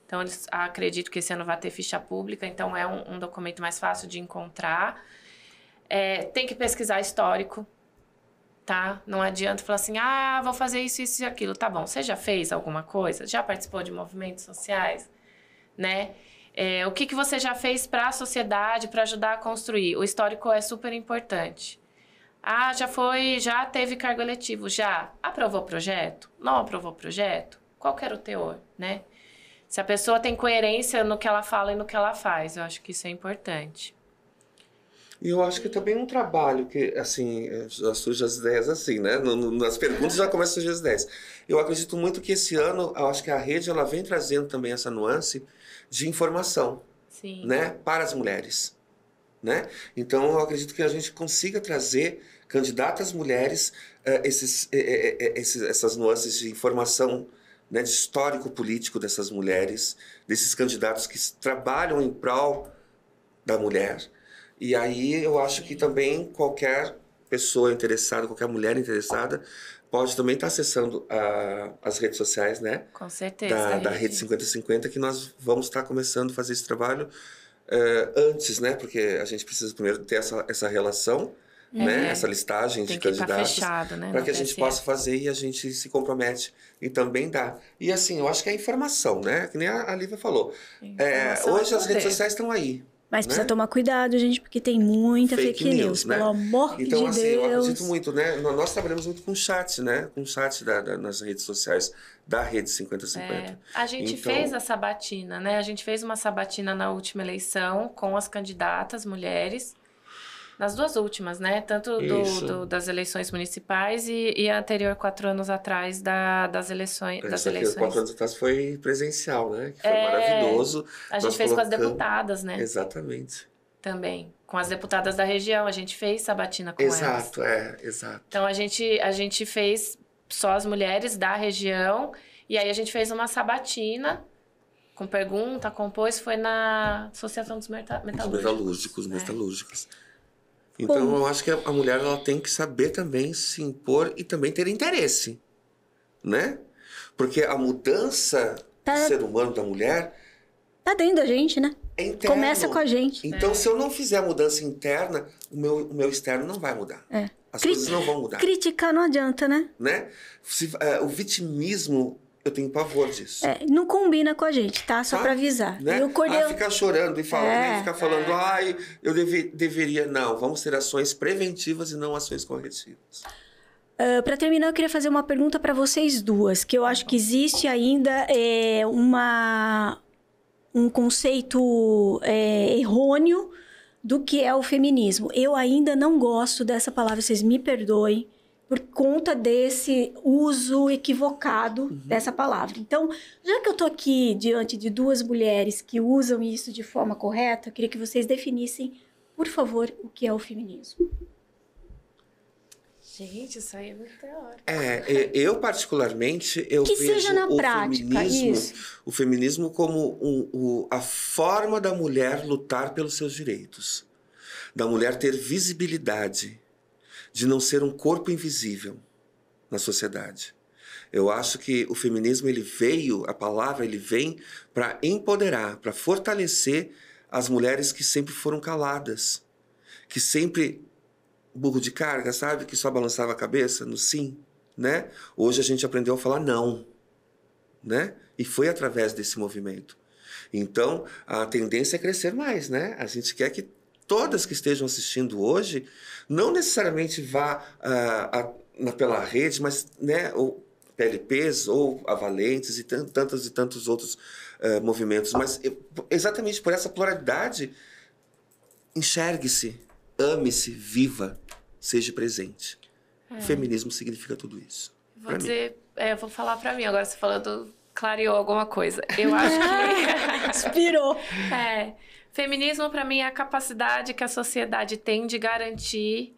Então, eles acredito que esse ano vai ter ficha pública, então é um documento mais fácil de encontrar. Tem que pesquisar histórico, tá? Não adianta falar assim, vou fazer isso, isso e aquilo. Tá bom, você já fez alguma coisa? Já participou de movimentos sociais? Né? O que você já fez para a sociedade, para ajudar a construir? O histórico é super importante. Já teve cargo eletivo, já aprovou projeto? Não aprovou projeto? Qual que era o teor, né? Se a pessoa tem coerência no que ela fala e no que ela faz, eu acho que isso é importante. E eu acho que também um trabalho que, assim, já surgem as ideias assim, né? Nas perguntas já começam a surgir as ideias. Eu acredito muito que esse ano, eu acho que a rede ela vem trazendo também essa nuance de informação, Sim. Né? Para as mulheres, né? Então, eu acredito que a gente consiga trazer candidatas mulheres essas nuances de informação, né? De histórico político dessas mulheres, desses candidatos que trabalham em prol da mulher. E aí eu acho que também qualquer pessoa interessada, qualquer mulher interessada, pode também estar acessando as redes sociais, né? Com certeza. Da Rede 5050, que nós vamos estar começando a fazer esse trabalho antes, né? Porque a gente precisa primeiro ter essa relação, né? Essa listagem de candidatos, né? Para que a gente possa fazer e a gente se compromete e também dá. E assim, eu acho que é informação, né? Que nem a Lívia falou. Hoje as redes sociais estão aí. Mas precisa tomar cuidado, gente, porque tem muita fake news, né? Pelo amor de Deus. Então, assim, eu acredito muito, né? Nós trabalhamos muito com chat, né? Com chat nas redes sociais da Rede 5050. A gente fez a sabatina, né? A gente fez uma sabatina na última eleição com as candidatas mulheres. Nas duas últimas, né? Tanto das eleições municipais e a anterior 4 anos atrás das eleições. Essa 4 anos atrás foi presencial, né? Que foi maravilhoso. A gente fez com as deputadas, né? Exatamente. Também. Com as deputadas da região, a gente fez sabatina com elas. Exato. Então, a gente fez só as mulheres da região e aí a gente fez uma sabatina com pergunta, compôs, foi na Associação dos Metalúrgicos. Metalúrgicos. Então, eu acho que a mulher ela tem que saber também se impor e também ter interesse, né? Porque a mudança do ser humano, da mulher... Tá dentro da gente, né? É interno. Começa com a gente. Então, se eu não fizer a mudança interna, o meu externo não vai mudar. As coisas não vão mudar. Criticar não adianta, né? O vitimismo... Eu tenho pavor disso. Não combina com a gente, tá? Só pra avisar. Né? E o Cordel... ficar chorando e ficar falando, eu deveria... Não, vamos ter ações preventivas e não ações corretivas. Para terminar, eu queria fazer uma pergunta para vocês duas, que eu acho que existe ainda um conceito errôneo do que é o feminismo. Eu ainda não gosto dessa palavra, vocês me perdoem, por conta desse uso equivocado dessa palavra. Então, já que eu estou aqui diante de duas mulheres que usam isso de forma correta, eu queria que vocês definissem, por favor, o que é o feminismo. Gente, isso aí é muito teórico. Eu particularmente, eu que vejo seja na prática, o feminismo como a forma da mulher lutar pelos seus direitos, da mulher ter visibilidade, de não ser um corpo invisível na sociedade. Eu acho que o feminismo, a palavra vem para empoderar, para fortalecer as mulheres que sempre foram caladas, que sempre, burro de carga, sabe? Que só balançava a cabeça no sim, né? Hoje a gente aprendeu a falar não, né? E foi através desse movimento. Então, a tendência é crescer mais, né? A gente quer que todas que estejam assistindo hoje, não necessariamente vá pela rede, mas, né, ou PLPs, ou a Valentes, e tantos outros movimentos. Mas exatamente por essa pluralidade, enxergue-se, ame-se, viva, seja presente. O feminismo significa tudo isso. Vou falar pra mim, agora você falando, clareou alguma coisa. Eu acho que... Inspirou. Feminismo, para mim, é a capacidade que a sociedade tem de garantir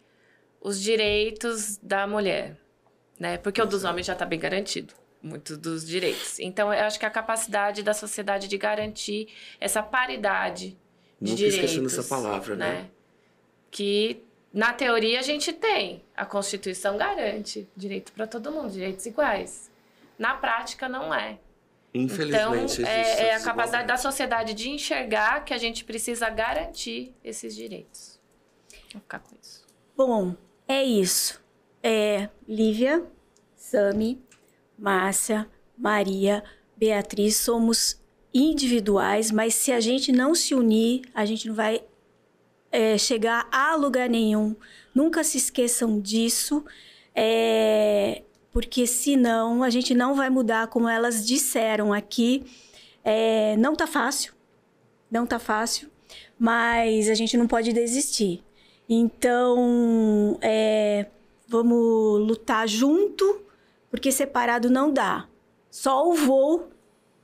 os direitos da mulher, né? Porque o dos homens já está bem garantido, muitos dos direitos. Então, eu acho que a capacidade da sociedade de garantir essa paridade de direitos. Nunca esquecendo essa palavra, né? Que, na teoria, a gente tem. A Constituição garante direito para todo mundo, direitos iguais. Na prática, não é. Infelizmente, então, é a capacidade da sociedade de enxergar que a gente precisa garantir esses direitos. Vou ficar com isso. Bom, é isso. Lívia, Sami, Márcia, Maria, Beatriz, somos individuais, mas se a gente não se unir, a gente não vai chegar a lugar nenhum. Nunca se esqueçam disso. Porque senão a gente não vai mudar, como elas disseram aqui. Não tá fácil, mas a gente não pode desistir. Então, vamos lutar junto, porque separado não dá. Só o voo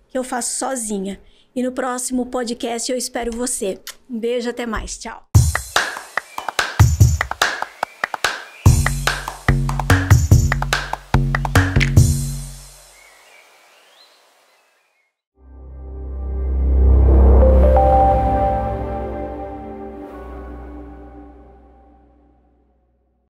que eu faço sozinha. E no próximo podcast eu espero você. Um beijo, até mais. Tchau.